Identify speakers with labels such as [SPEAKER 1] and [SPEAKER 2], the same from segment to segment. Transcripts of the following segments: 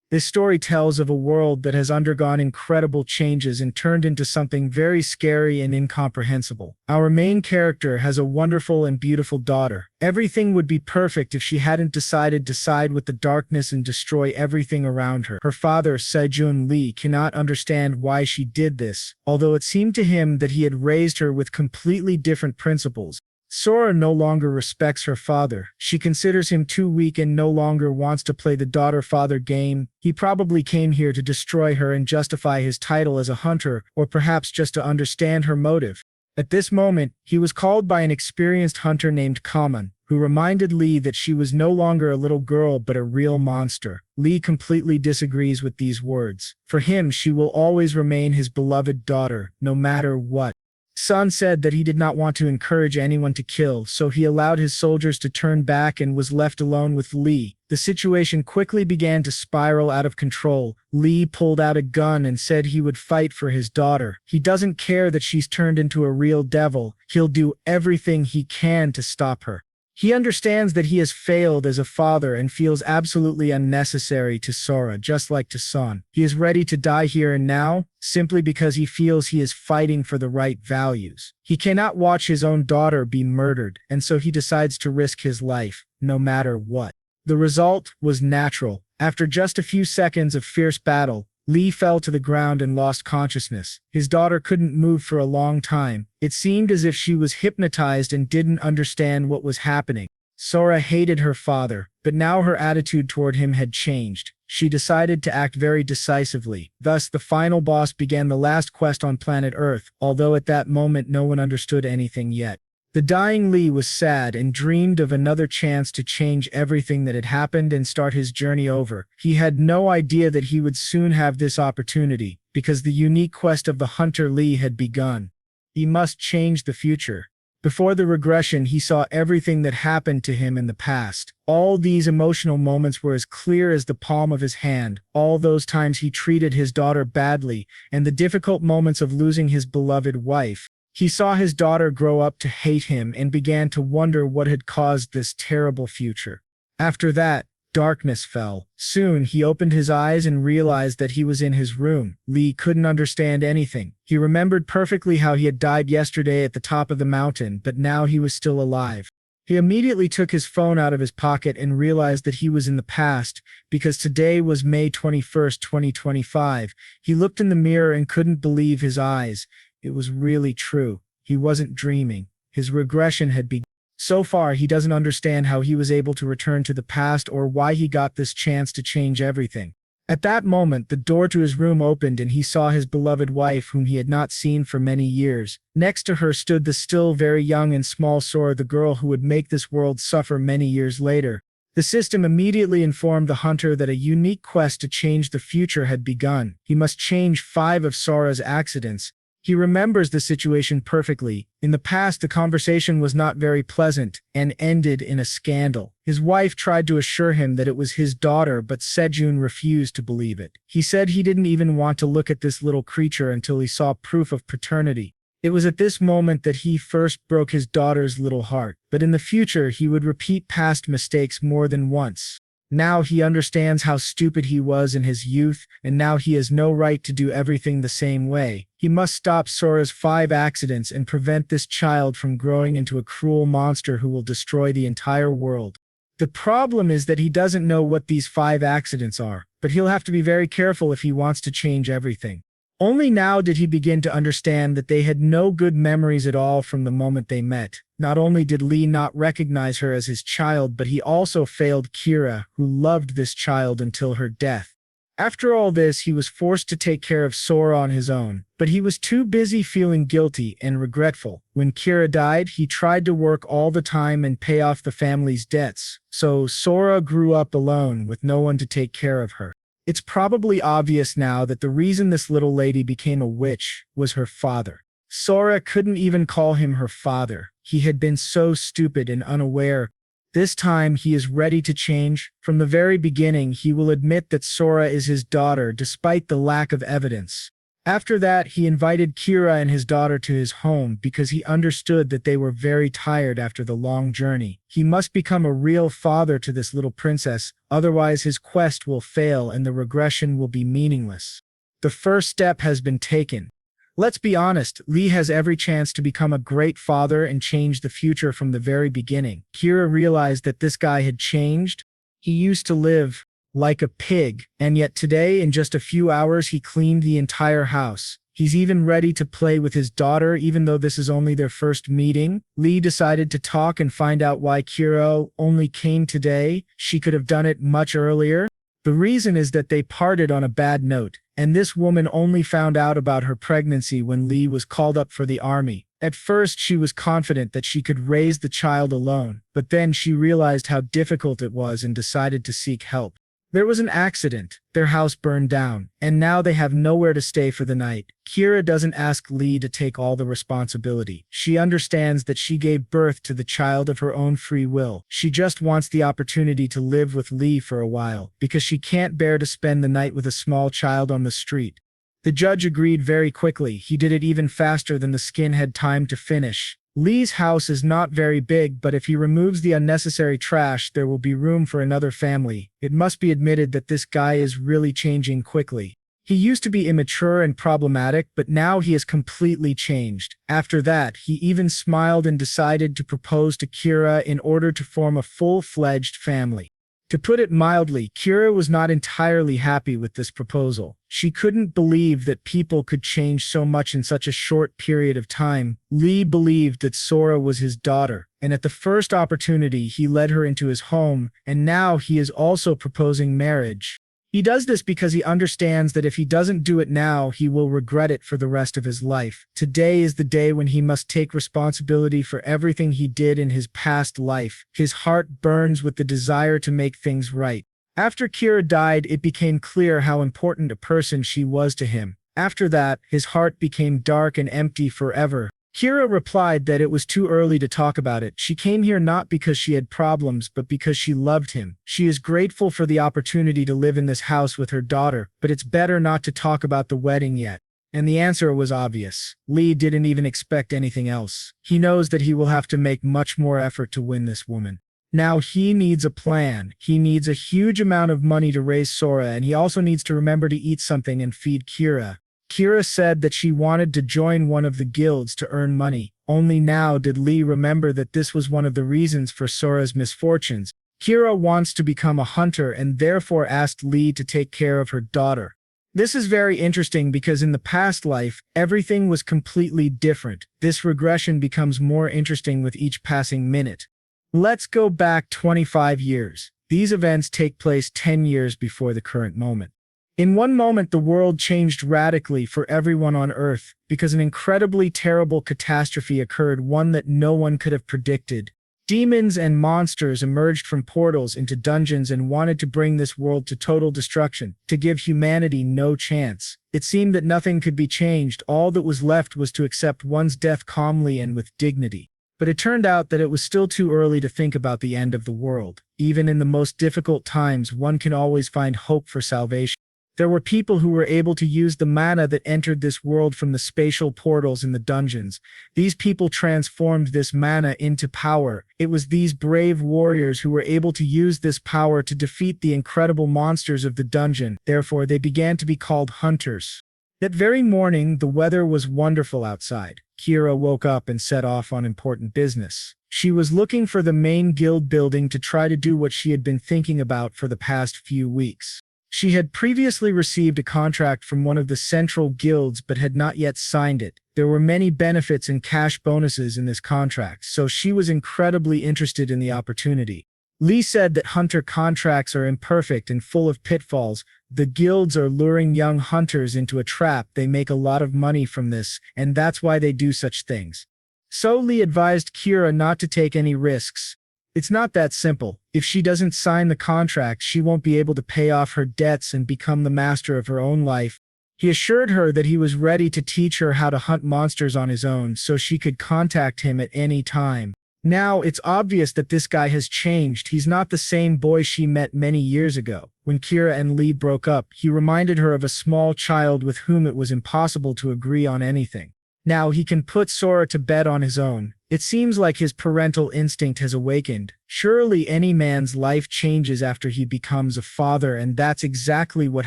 [SPEAKER 1] This story tells of a world that has undergone incredible changes and turned into something very scary and incomprehensible. Our main character has a wonderful and beautiful daughter. Everything would be perfect if she hadn't decided to side with the darkness and destroy everything around her. Her father, Seo-jun Lee, cannot understand why she did this, although it seemed to him that he had raised her with completely different principles. Sora no longer respects her father. She considers him too weak and no longer wants to play the daughter-father game. He probably came here to destroy her and justify his title as a hunter, or perhaps just to understand her motive. At this moment, he was called by an experienced hunter named Kamen, who reminded Lee that she was no longer a little girl but a real monster. Lee completely disagrees with these words. For him, she will always remain his beloved daughter, no matter what. Sun said that he did not want to encourage anyone to kill, so he allowed his soldiers to turn back and was left alone with Lee. The situation quickly began to spiral out of control. Lee pulled out a gun and said he would fight for his daughter. He doesn't care that she's turned into a real devil. He'll do everything he can to stop her. He understands that he has failed as a father and feels absolutely unnecessary to Sora, just like to Sun. He is ready to die here and now, simply because he feels he is fighting for the right values. He cannot watch his own daughter be murdered, and so he decides to risk his life, no matter what. The result was natural. After just a few seconds of fierce battle, Lee fell to the ground and lost consciousness. His daughter couldn't move for a long time. It seemed as if she was hypnotized and didn't understand what was happening. Sora hated her father, but now her attitude toward him had changed. She decided to act very decisively. Thus, the final boss began the last quest on planet Earth, although at that moment no one understood anything yet. The dying Lee was sad and dreamed of another chance to change everything that had happened and start his journey over. He had no idea that he would soon have this opportunity, because the unique quest of the hunter Lee had begun. He must change the future. Before the regression, he saw everything that happened to him in the past. All these emotional moments were as clear as the palm of his hand. All those times he treated his daughter badly, and the difficult moments of losing his beloved wife. He saw his daughter grow up to hate him and began to wonder what had caused this terrible future. After that, darkness fell. Soon, he opened his eyes and realized that he was in his room. Lee couldn't understand anything. He remembered perfectly how he had died yesterday at the top of the mountain, but now he was still alive. He immediately took his phone out of his pocket and realized that he was in the past, because today was May 21st, 2025. He looked in the mirror and couldn't believe his eyes. It was really true. He wasn't dreaming. His regression had begun. So far, he doesn't understand how he was able to return to the past or why he got this chance to change everything. At that moment, the door to his room opened and he saw his beloved wife, whom he had not seen for many years. Next to her stood the still very young and small Sora, the girl who would make this world suffer many years later. The system immediately informed the hunter that a unique quest to change the future had begun. He must change 5 of Sora's accidents. He remembers the situation perfectly. In the past, the conversation was not very pleasant and ended in a scandal. His wife tried to assure him that it was his daughter, but Seo-jun refused to believe it. He said he didn't even want to look at this little creature until he saw proof of paternity. It was at this moment that he first broke his daughter's little heart, but in the future he would repeat past mistakes more than once. Now he understands how stupid he was in his youth, and now he has no right to do everything the same way. He must stop Sora's 5 accidents and prevent this child from growing into a cruel monster who will destroy the entire world. The problem is that he doesn't know what these 5 accidents are, but he'll have to be very careful if he wants to change everything. Only now did he begin to understand that they had no good memories at all from the moment they met. Not only did Lee not recognize her as his child, but he also failed Kira, who loved this child until her death. After all this, he was forced to take care of Sora on his own, but he was too busy feeling guilty and regretful. When Kira died, he tried to work all the time and pay off the family's debts, so Sora grew up alone with no one to take care of her. It's probably obvious now that the reason this little lady became a witch was her father. Sora couldn't even call him her father. He had been so stupid and unaware. This time he is ready to change. From the very beginning, he will admit that Sora is his daughter despite the lack of evidence. After that, he invited Kira and his daughter to his home because he understood that they were very tired after the long journey. He must become a real father to this little princess, otherwise his quest will fail and the regression will be meaningless. The first step has been taken. Let's be honest, Lee has every chance to become a great father and change the future from the very beginning. Kira realized that this guy had changed. He used to live like a pig, and yet today, in just a few hours, he cleaned the entire house. He's even ready to play with his daughter, even though this is only their first meeting. Lee decided to talk and find out why Kira only came today. She could have done it much earlier. The reason is that they parted on a bad note, and this woman only found out about her pregnancy when Lee was called up for the army. At first, she was confident that she could raise the child alone, but then she realized how difficult it was and decided to seek help. There was an accident, their house burned down, and now they have nowhere to stay for the night. Kira doesn't ask Lee to take all the responsibility. She understands that she gave birth to the child of her own free will. She just wants the opportunity to live with Lee for a while, because she can't bear to spend the night with a small child on the street. The judge agreed very quickly. He did it even faster than the skin had time to finish. Lee's house is not very big, but if he removes the unnecessary trash, there will be room for another family. It must be admitted that this guy is really changing quickly. He used to be immature and problematic, but now he has completely changed. After that, he even smiled and decided to propose to Kira in order to form a full-fledged family. To put it mildly, Kira was not entirely happy with this proposal. She couldn't believe that people could change so much in such a short period of time. Lee believed that Sora was his daughter, and at the first opportunity he led her into his home, and now he is also proposing marriage. He does this because he understands that if he doesn't do it now, he will regret it for the rest of his life. Today is the day when he must take responsibility for everything he did in his past life. His heart burns with the desire to make things right. After Kira died, it became clear how important a person she was to him. After that, his heart became dark and empty forever. Kira replied that it was too early to talk about it. She came here not because she had problems, but because she loved him. She is grateful for the opportunity to live in this house with her daughter, but it's better not to talk about the wedding yet. And the answer was obvious. Lee didn't even expect anything else. He knows that he will have to make much more effort to win this woman. Now he needs a plan. He needs a huge amount of money to raise Sora, and he also needs to remember to eat something and feed Kira. Kira said that she wanted to join one of the guilds to earn money. Only now did Lee remember that this was one of the reasons for Sora's misfortunes. Kira wants to become a hunter and therefore asked Lee to take care of her daughter. This is very interesting because in the past life, everything was completely different. This regression becomes more interesting with each passing minute. Let's go back 25 years. These events take place 10 years before the current moment. In one moment, the world changed radically for everyone on Earth because an incredibly terrible catastrophe occurred, one that no one could have predicted. Demons and monsters emerged from portals into dungeons and wanted to bring this world to total destruction, to give humanity no chance. It seemed that nothing could be changed. All that was left was to accept one's death calmly and with dignity. But it turned out that it was still too early to think about the end of the world. Even in the most difficult times, one can always find hope for salvation. There were people who were able to use the mana that entered this world from the spatial portals in the dungeons. These people transformed this mana into power. It was these brave warriors who were able to use this power to defeat the incredible monsters of the dungeon. Therefore, they began to be called hunters. That very morning, the weather was wonderful outside. Kira woke up and set off on important business. She was looking for the main guild building to try to do what she had been thinking about for the past few weeks. She had previously received a contract from one of the central guilds but had not yet signed it. There were many benefits and cash bonuses in this contract, so she was incredibly interested in the opportunity. Lee said that hunter contracts are imperfect and full of pitfalls. The guilds are luring young hunters into a trap. They make a lot of money from this, and that's why they do such things. So Lee advised Kira not to take any risks. It's not that simple. If she doesn't sign the contract, she won't be able to pay off her debts and become the master of her own life. He assured her that he was ready to teach her how to hunt monsters on his own so she could contact him at any time. Now, it's obvious that this guy has changed. He's not the same boy she met many years ago. When Kira and Lee broke up, he reminded her of a small child with whom it was impossible to agree on anything. Now he can put Sora to bed on his own. It seems like his parental instinct has awakened. Surely any man's life changes after he becomes a father, and that's exactly what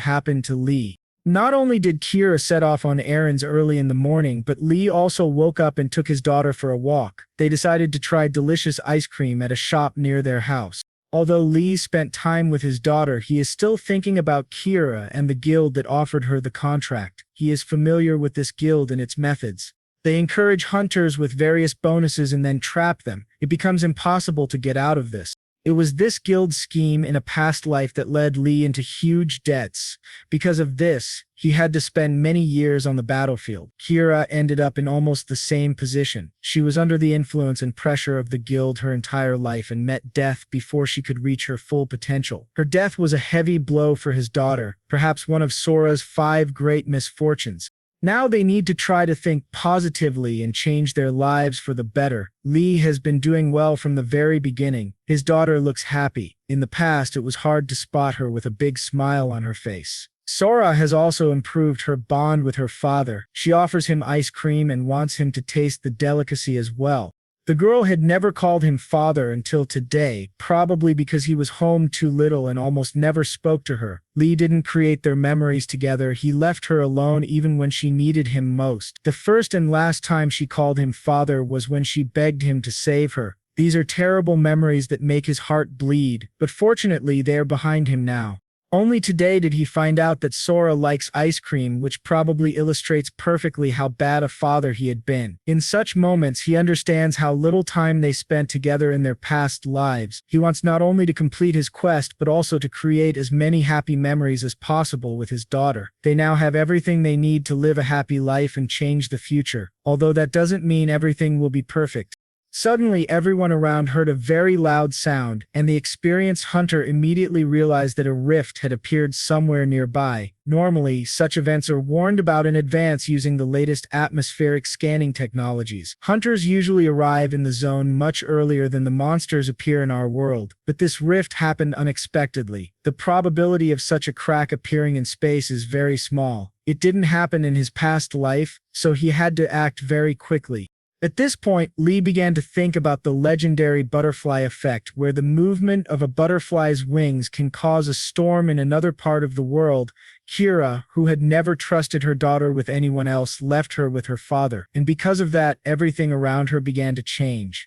[SPEAKER 1] happened to Lee. Not only did Kira set off on errands early in the morning, but Lee also woke up and took his daughter for a walk. They decided to try delicious ice cream at a shop near their house. Although Lee spent time with his daughter, he is still thinking about Kira and the guild that offered her the contract. He is familiar with this guild and its methods. They encourage hunters with various bonuses and then trap them. It becomes impossible to get out of this. It was this guild scheme in a past life that led Lee into huge debts. Because of this, he had to spend many years on the battlefield. Kira ended up in almost the same position. She was under the influence and pressure of the guild her entire life and met death before she could reach her full potential. Her death was a heavy blow for his daughter, perhaps one of Sora's 5 great misfortunes. Now they need to try to think positively and change their lives for the better. Lee has been doing well from the very beginning. His daughter looks happy. In the past, it was hard to spot her with a big smile on her face. Sora has also improved her bond with her father. She offers him ice cream and wants him to taste the delicacy as well. The girl had never called him father until today, probably because he was home too little and almost never spoke to her. Lee didn't create their memories together. He left her alone even when she needed him most. The first and last time she called him father was when she begged him to save her. These are terrible memories that make his heart bleed, but fortunately they are behind him now. Only today did he find out that Sora likes ice cream, which probably illustrates perfectly how bad a father he had been. In such moments, he understands how little time they spent together in their past lives. He wants not only to complete his quest, but also to create as many happy memories as possible with his daughter. They now have everything they need to live a happy life and change the future, although that doesn't mean everything will be perfect. Suddenly, everyone around heard a very loud sound, and the experienced hunter immediately realized that a rift had appeared somewhere nearby. Normally, such events are warned about in advance using the latest atmospheric scanning technologies. Hunters usually arrive in the zone much earlier than the monsters appear in our world, but this rift happened unexpectedly. The probability of such a crack appearing in space is very small. It didn't happen in his past life, so he had to act very quickly. At this point, Lee began to think about the legendary butterfly effect, where the movement of a butterfly's wings can cause a storm in another part of the world. Kira, who had never trusted her daughter with anyone else, left her with her father, and because of that, everything around her began to change.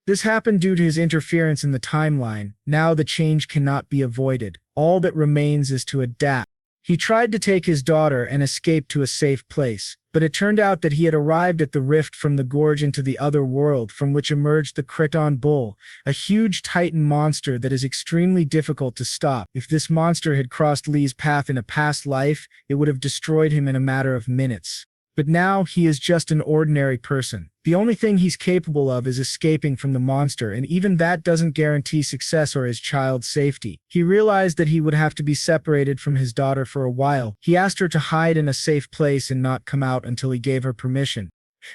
[SPEAKER 1] This happened due to his interference in the timeline. Now the change cannot be avoided. All that remains is to adapt. He tried to take his daughter and escape to a safe place, but it turned out that he had arrived at the rift from the gorge into the other world, from which emerged the Creton Bull, a huge titan monster that is extremely difficult to stop. If this monster had crossed Lee's path in a past life, it would have destroyed him in a matter of minutes. But now he is just an ordinary person. The only thing he's capable of is escaping from the monster, and even that doesn't guarantee success or his child's safety. He realized that he would have to be separated from his daughter for a while. He asked her to hide in a safe place and not come out until he gave her permission.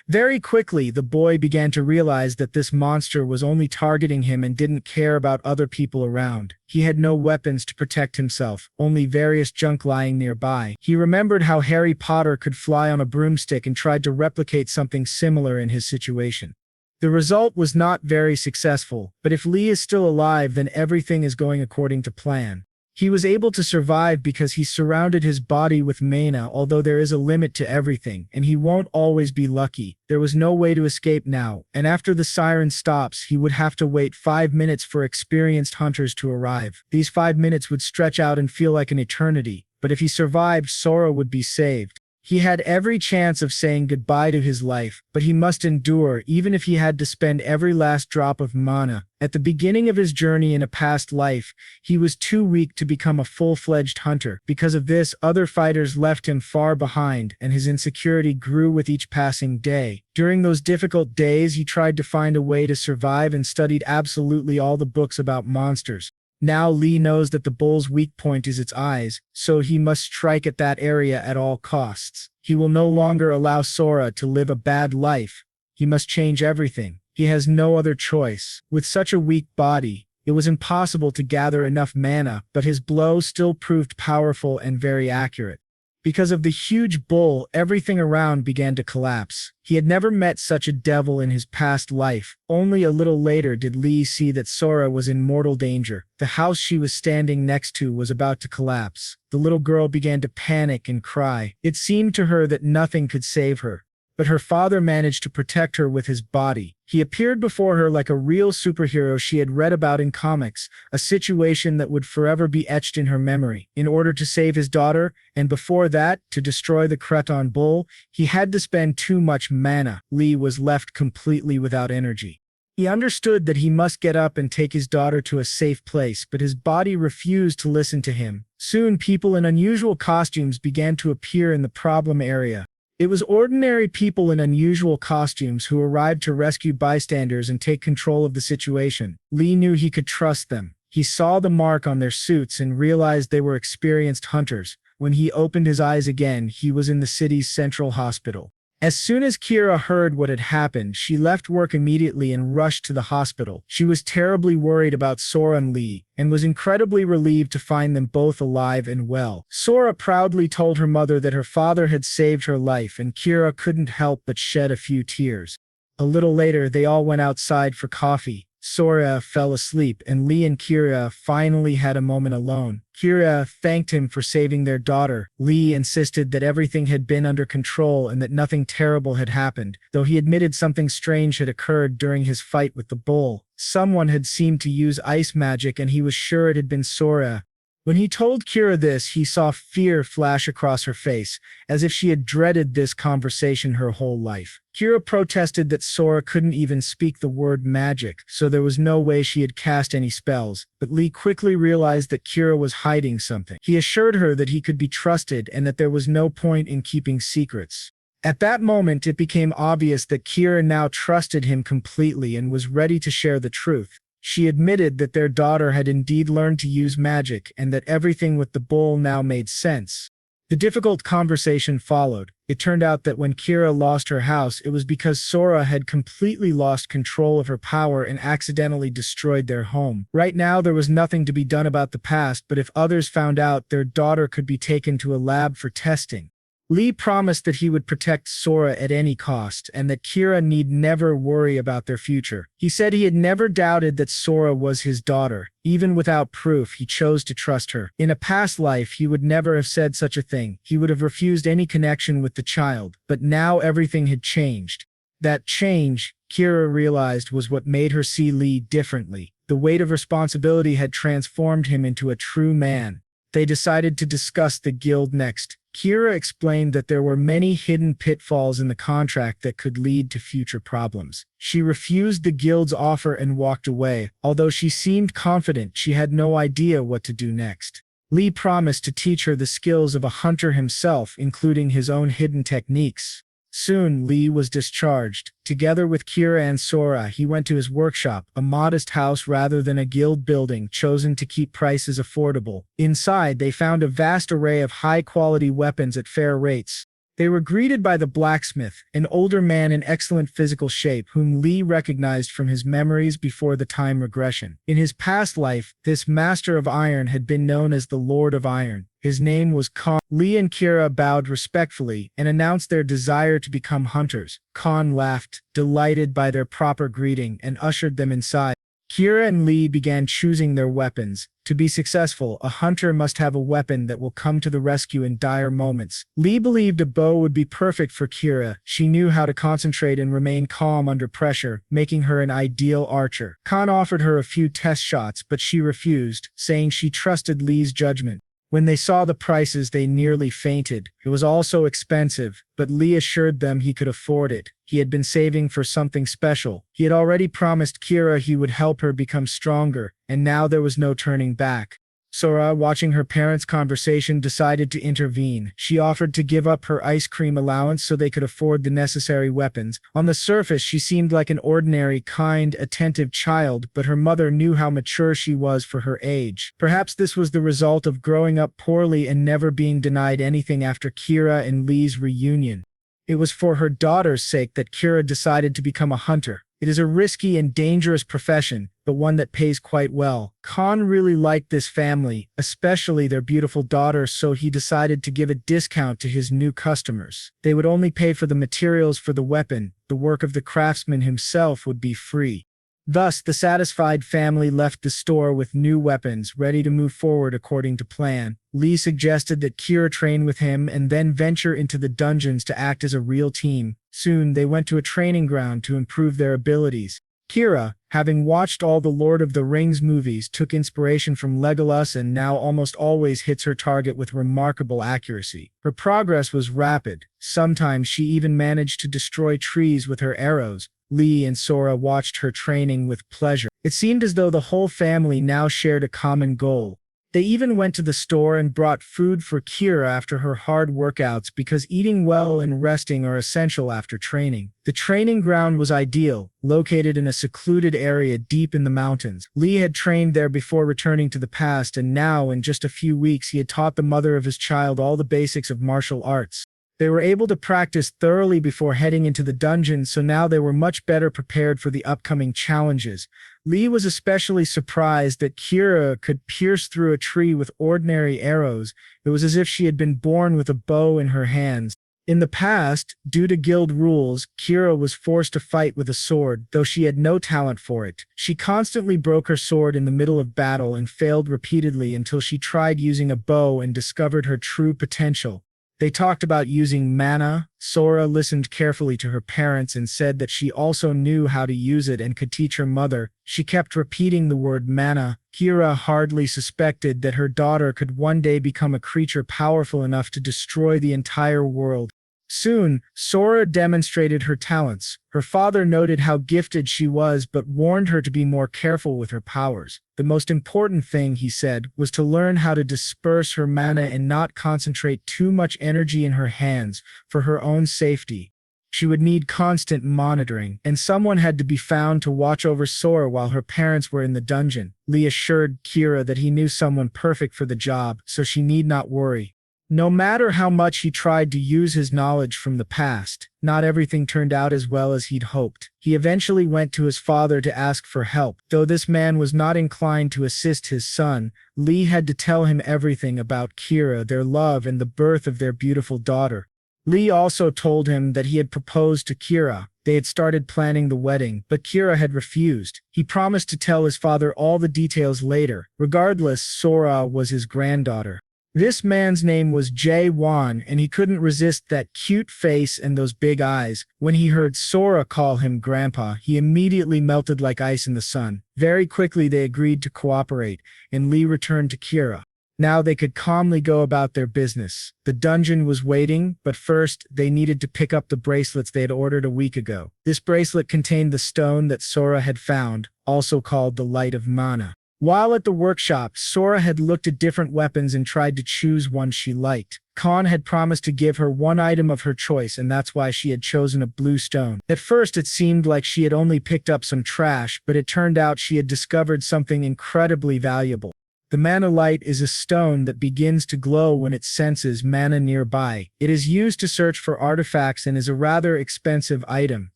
[SPEAKER 1] Very quickly, the boy began to realize that this monster was only targeting him and didn't care about other people around. He had no weapons to protect himself, only various junk lying nearby. He remembered how Harry Potter could fly on a broomstick and tried to replicate something similar in his situation. The result was not very successful, but if Lee is still alive, then everything is going according to plan. He was able to survive because he surrounded his body with mana, although there is a limit to everything, and he won't always be lucky. There was no way to escape now, and after the siren stops, he would have to wait 5 minutes for experienced hunters to arrive. These 5 minutes would stretch out and feel like an eternity, but if he survived, Sora would be saved. He had every chance of saying goodbye to his life, but he must endure even if he had to spend every last drop of mana. At the beginning of his journey in a past life, he was too weak to become a full-fledged hunter. Because of this, other fighters left him far behind, and his insecurity grew with each passing day. During those difficult days, he tried to find a way to survive and studied absolutely all the books about monsters. Now Lee knows that the bull's weak point is its eyes, so he must strike at that area at all costs. He will no longer allow Sora to live a bad life. He must change everything. He has no other choice. With such a weak body, it was impossible to gather enough mana, but his blow still proved powerful and very accurate. Because of the huge bull, everything around began to collapse. He had never met such a devil in his past life. Only a little later did Lee see that Sora was in mortal danger. The house she was standing next to was about to collapse. The little girl began to panic and cry. It seemed to her that nothing could save her. But her father managed to protect her with his body. He appeared before her like a real superhero she had read about in comics, a situation that would forever be etched in her memory. In order to save his daughter, and before that, to destroy the Creton Bull, he had to spend too much mana. Lee was left completely without energy. He understood that he must get up and take his daughter to a safe place, but his body refused to listen to him. Soon, people in unusual costumes began to appear in the problem area. It was ordinary people in unusual costumes who arrived to rescue bystanders and take control of the situation. Lee knew he could trust them. He saw the mark on their suits and realized they were experienced hunters. When he opened his eyes again, he was in the city's central hospital. As soon as Kira heard what had happened, she left work immediately and rushed to the hospital. She was terribly worried about Sora and Lee, and was incredibly relieved to find them both alive and well. Sora proudly told her mother that her father had saved her life, and Kira couldn't help but shed a few tears. A little later, they all went outside for coffee. Sora fell asleep, and Lee and Kira finally had a moment alone. Kira thanked him for saving their daughter. Lee insisted that everything had been under control and that nothing terrible had happened, though he admitted something strange had occurred during his fight with the bull. Someone had seemed to use ice magic, and he was sure it had been Sora. When he told Kira this, he saw fear flash across her face, as if she had dreaded this conversation her whole life. Kira protested that Sora couldn't even speak the word magic, so there was no way she had cast any spells, but Lee quickly realized that Kira was hiding something. He assured her that he could be trusted and that there was no point in keeping secrets. At that moment, it became obvious that Kira now trusted him completely and was ready to share the truth. She admitted that their daughter had indeed learned to use magic and that everything with the bull now made sense. The difficult conversation followed. It turned out that when Kira lost her house, it was because Sora had completely lost control of her power and accidentally destroyed their home. Right now, there was nothing to be done about the past, but if others found out, their daughter could be taken to a lab for testing. Lee promised that he would protect Sora at any cost and that Kira need never worry about their future. He said he had never doubted that Sora was his daughter. Even without proof, he chose to trust her. In a past life, he would never have said such a thing. He would have refused any connection with the child. But now everything had changed. That change, Kira realized, was what made her see Lee differently. The weight of responsibility had transformed him into a true man. They decided to discuss the guild next. Kira explained that there were many hidden pitfalls in the contract that could lead to future problems. She refused the guild's offer and walked away. Although she seemed confident, she had no idea what to do next. Lee promised to teach her the skills of a hunter himself, including his own hidden techniques. Soon, Lee was discharged. Together with Kira and Sora, he went to his workshop, a modest house rather than a guild building, chosen to keep prices affordable. Inside, they found a vast array of high-quality weapons at fair rates. They were greeted by the blacksmith, an older man in excellent physical shape, whom Lee recognized from his memories before the time regression. In his past life, this master of iron had been known as the Lord of Iron. His name was Khan. Lee and Kira bowed respectfully and announced their desire to become hunters. Khan laughed, delighted by their proper greeting, and ushered them inside. Kira and Lee began choosing their weapons. To be successful, a hunter must have a weapon that will come to the rescue in dire moments. Lee believed a bow would be perfect for Kira. She knew how to concentrate and remain calm under pressure, making her an ideal archer. Khan offered her a few test shots, but she refused, saying she trusted Lee's judgment. When they saw the prices, they nearly fainted. It was all so expensive, but Lee assured them he could afford it. He had been saving for something special. He had already promised Kira he would help her become stronger, and now there was no turning back. Sora, watching her parents' conversation, decided to intervene. She offered to give up her ice cream allowance so they could afford the necessary weapons. On the surface, she seemed like an ordinary, kind, attentive child, but her mother knew how mature she was for her age. Perhaps this was the result of growing up poorly and never being denied anything after Kira and Lee's reunion. It was for her daughter's sake that Kira decided to become a hunter. It is a risky and dangerous profession, but one that pays quite well. Khan really liked this family, especially their beautiful daughter, so he decided to give a discount to his new customers. They would only pay for the materials for the weapon. The work of the craftsman himself would be free. Thus, the satisfied family left the store with new weapons, ready to move forward according to plan. Lee suggested that Kira train with him and then venture into the dungeons to act as a real team. Soon, they went to a training ground to improve their abilities. Kira, having watched all the Lord of the Rings movies, took inspiration from Legolas and now almost always hits her target with remarkable accuracy. Her progress was rapid. Sometimes she even managed to destroy trees with her arrows. Lee and Sora watched her training with pleasure. It seemed as though the whole family now shared a common goal. They even went to the store and brought food for Kira after her hard workouts because eating well and resting are essential after training. The training ground was ideal, located in a secluded area deep in the mountains. Lee had trained there before returning to the past, and now, in just a few weeks, he had taught the mother of his child all the basics of martial arts. They were able to practice thoroughly before heading into the dungeon, so now they were much better prepared for the upcoming challenges. Lee was especially surprised that Kira could pierce through a tree with ordinary arrows. It was as if she had been born with a bow in her hands. In the past, due to guild rules, Kira was forced to fight with a sword, though she had no talent for it. She constantly broke her sword in the middle of battle and failed repeatedly until she tried using a bow and discovered her true potential. They talked about using mana. Sora listened carefully to her parents and said that she also knew how to use it and could teach her mother. She kept repeating the word mana. Kira hardly suspected that her daughter could one day become a creature powerful enough to destroy the entire world. Soon, Sora demonstrated her talents. Her father noted how gifted she was but warned her to be more careful with her powers. The most important thing, he said, was to learn how to disperse her mana and not concentrate too much energy in her hands for her own safety. She would need constant monitoring, and someone had to be found to watch over Sora while her parents were in the dungeon. Lee assured Kira that he knew someone perfect for the job, so she need not worry. No matter how much he tried to use his knowledge from the past, not everything turned out as well as he'd hoped. He eventually went to his father to ask for help. Though this man was not inclined to assist his son, Lee had to tell him everything about Kira, their love, and the birth of their beautiful daughter. Lee also told him that he had proposed to Kira. They had started planning the wedding, but Kira had refused. He promised to tell his father all the details later. Regardless, Sora was his granddaughter. This man's name was Jae-won, and he couldn't resist that cute face and those big eyes. When he heard Sora call him Grandpa, he immediately melted like ice in the sun. Very quickly they agreed to cooperate, and Lee returned to Kira. Now they could calmly go about their business. The dungeon was waiting, but first, they needed to pick up the bracelets they had ordered a week ago. This bracelet contained the stone that Sora had found, also called the Light of Mana. While at the workshop, Sora had looked at different weapons and tried to choose one she liked. Khan had promised to give her one item of her choice, and that's why she had chosen a blue stone. At first, it seemed like she had only picked up some trash, but it turned out she had discovered something incredibly valuable. The mana light is a stone that begins to glow when it senses mana nearby. It is used to search for artifacts and is a rather expensive item.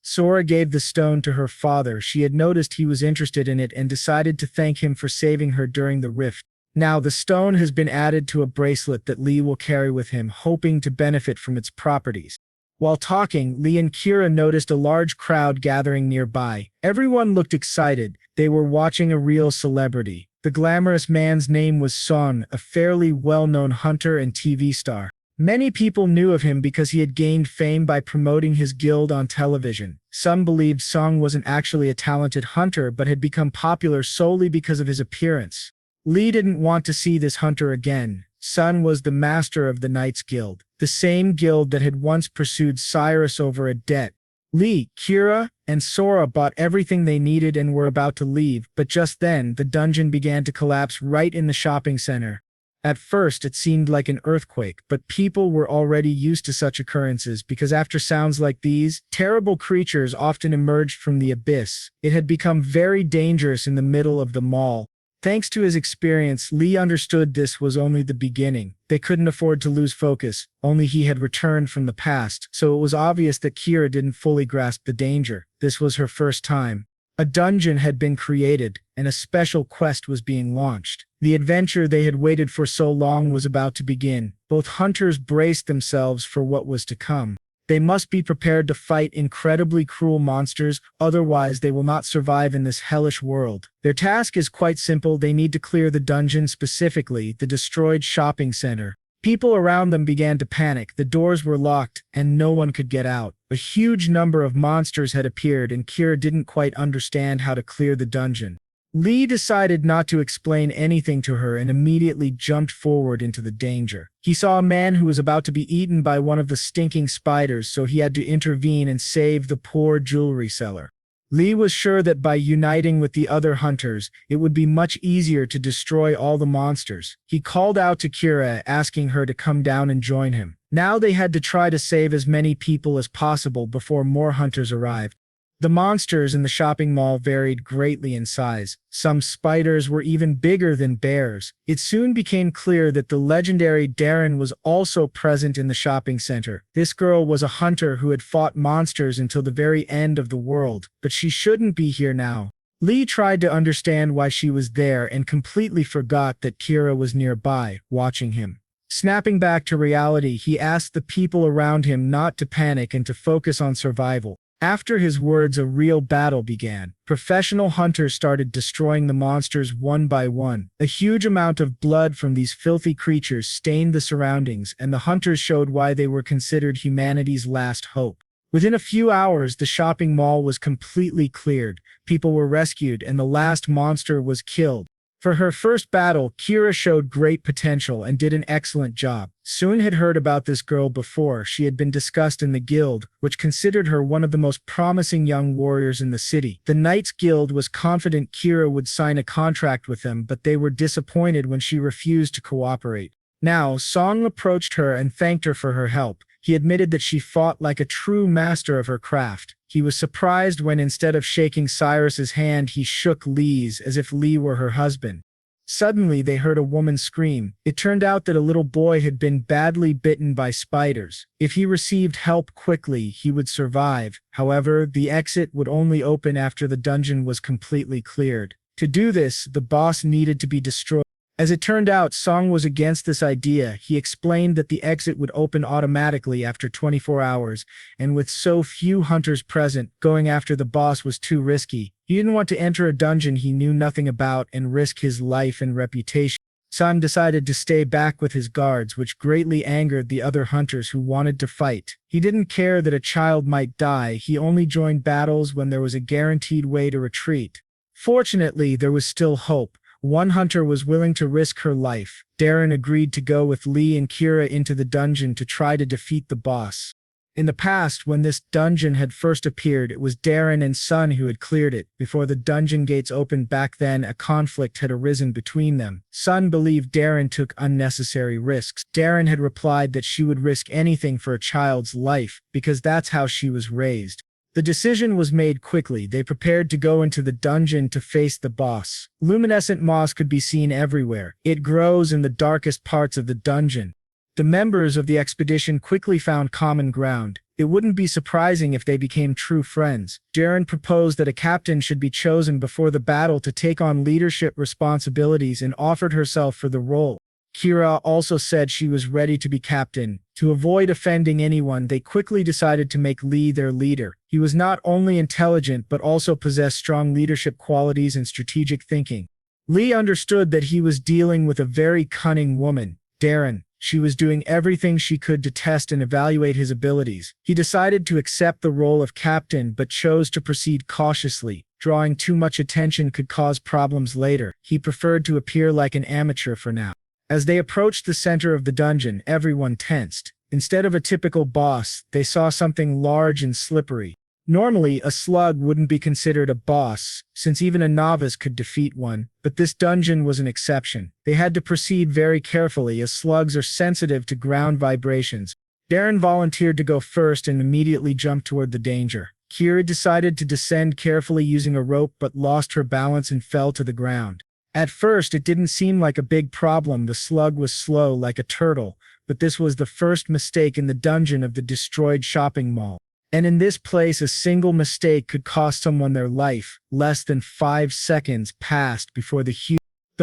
[SPEAKER 1] Sora gave the stone to her father. She had noticed he was interested in it and decided to thank him for saving her during the rift. Now the stone has been added to a bracelet that Lee will carry with him, hoping to benefit from its properties. While talking, Lee and Kira noticed a large crowd gathering nearby. Everyone looked excited. They were watching a real celebrity. The glamorous man's name was Song, a fairly well-known hunter and TV star. Many people knew of him because he had gained fame by promoting his guild on television. Some believed Song wasn't actually a talented hunter but had become popular solely because of his appearance. Lee didn't want to see this hunter again. Sun was the master of the Knights Guild, the same guild that had once pursued Cyrus over a debt. Lee, Kira, and Sora bought everything they needed and were about to leave, but just then, the dungeon began to collapse right in the shopping center. At first, it seemed like an earthquake, but people were already used to such occurrences because after sounds like these, terrible creatures often emerged from the abyss. It had become very dangerous in the middle of the mall. Thanks to his experience, Lee understood this was only the beginning. They couldn't afford to lose focus, only he had returned from the past, so it was obvious that Kira didn't fully grasp the danger. This was her first time. A dungeon had been created, and a special quest was being launched. The adventure they had waited for so long was about to begin. Both hunters braced themselves for what was to come. They must be prepared to fight incredibly cruel monsters, otherwise they will not survive in this hellish world. Their task is quite simple. They need to clear the dungeon, specifically the destroyed shopping center. People around them began to panic. The doors were locked, and no one could get out. A huge number of monsters had appeared, and Kira didn't quite understand how to clear the dungeon. Lee decided not to explain anything to her and immediately jumped forward into the danger. He saw a man who was about to be eaten by one of the stinking spiders, so he had to intervene and save the poor jewelry seller. Lee was sure that by uniting with the other hunters, it would be much easier to destroy all the monsters. He called out to Kira, asking her to come down and join him. Now they had to try to save as many people as possible before more hunters arrived. The monsters in the shopping mall varied greatly in size. Some spiders were even bigger than bears. It soon became clear that the legendary Darren was also present in the shopping center. This girl was a hunter who had fought monsters until the very end of the world, but she shouldn't be here now. Lee tried to understand why she was there and completely forgot that Kira was nearby, watching him. Snapping back to reality, he asked the people around him not to panic and to focus on survival. After his words, a real battle began. Professional hunters started destroying the monsters one by one. A huge amount of blood from these filthy creatures stained the surroundings, and the hunters showed why they were considered humanity's last hope. Within a few hours, the shopping mall was completely cleared. People were rescued, and the last monster was killed. For her first battle, Kira showed great potential and did an excellent job. Seo-jun had heard about this girl before. She had been discussed in the guild, which considered her one of the most promising young warriors in the city. The Knights Guild was confident Kira would sign a contract with them, but they were disappointed when she refused to cooperate. Now, Song approached her and thanked her for her help. He admitted that she fought like a true master of her craft. He was surprised when, instead of shaking Cyrus's hand, he shook Lee's as if Lee were her husband. Suddenly, they heard a woman scream. It turned out that a little boy had been badly bitten by spiders. If he received help quickly, he would survive. However, the exit would only open after the dungeon was completely cleared. To do this, the boss needed to be destroyed. As it turned out, Song was against this idea. He explained that the exit would open automatically after 24 hours, and with so few hunters present, going after the boss was too risky. He didn't want to enter a dungeon he knew nothing about and risk his life and reputation. Song decided to stay back with his guards, which greatly angered the other hunters who wanted to fight. He didn't care that a child might die. He only joined battles when there was a guaranteed way to retreat. Fortunately, there was still hope. One hunter was willing to risk her life. Darren agreed to go with Lee and Kira into the dungeon to try to defeat the boss. In the past, when this dungeon had first appeared, it was Darren and Sun who had cleared it. Before the dungeon gates opened back then, a conflict had arisen between them. Sun believed Darren took unnecessary risks. Darren had replied that she would risk anything for a child's life, because that's how she was raised. The decision was made quickly. They prepared to go into the dungeon to face the boss. Luminescent moss could be seen everywhere. It grows in the darkest parts of the dungeon. The members of the expedition quickly found common ground. It wouldn't be surprising if they became true friends. Darren proposed that a captain should be chosen before the battle to take on leadership responsibilities and offered herself for the role. Kira also said she was ready to be captain. To avoid offending anyone, they quickly decided to make Lee their leader. He was not only intelligent but also possessed strong leadership qualities and strategic thinking. Lee understood that he was dealing with a very cunning woman, Darren. She was doing everything she could to test and evaluate his abilities. He decided to accept the role of captain but chose to proceed cautiously. Drawing too much attention could cause problems later. He preferred to appear like an amateur for now. As they approached the center of the dungeon, everyone tensed. Instead of a typical boss, they saw something large and slippery. Normally, a slug wouldn't be considered a boss, since even a novice could defeat one, but this dungeon was an exception. They had to proceed very carefully, as slugs are sensitive to ground vibrations. Darren volunteered to go first and immediately jumped toward the danger. Kira decided to descend carefully using a rope but lost her balance and fell to the ground. At first, it didn't seem like a big problem. The slug was slow like a turtle, but this was the first mistake in the dungeon of the destroyed shopping mall. And in this place, a single mistake could cost someone their life. Less than 5 seconds passed before the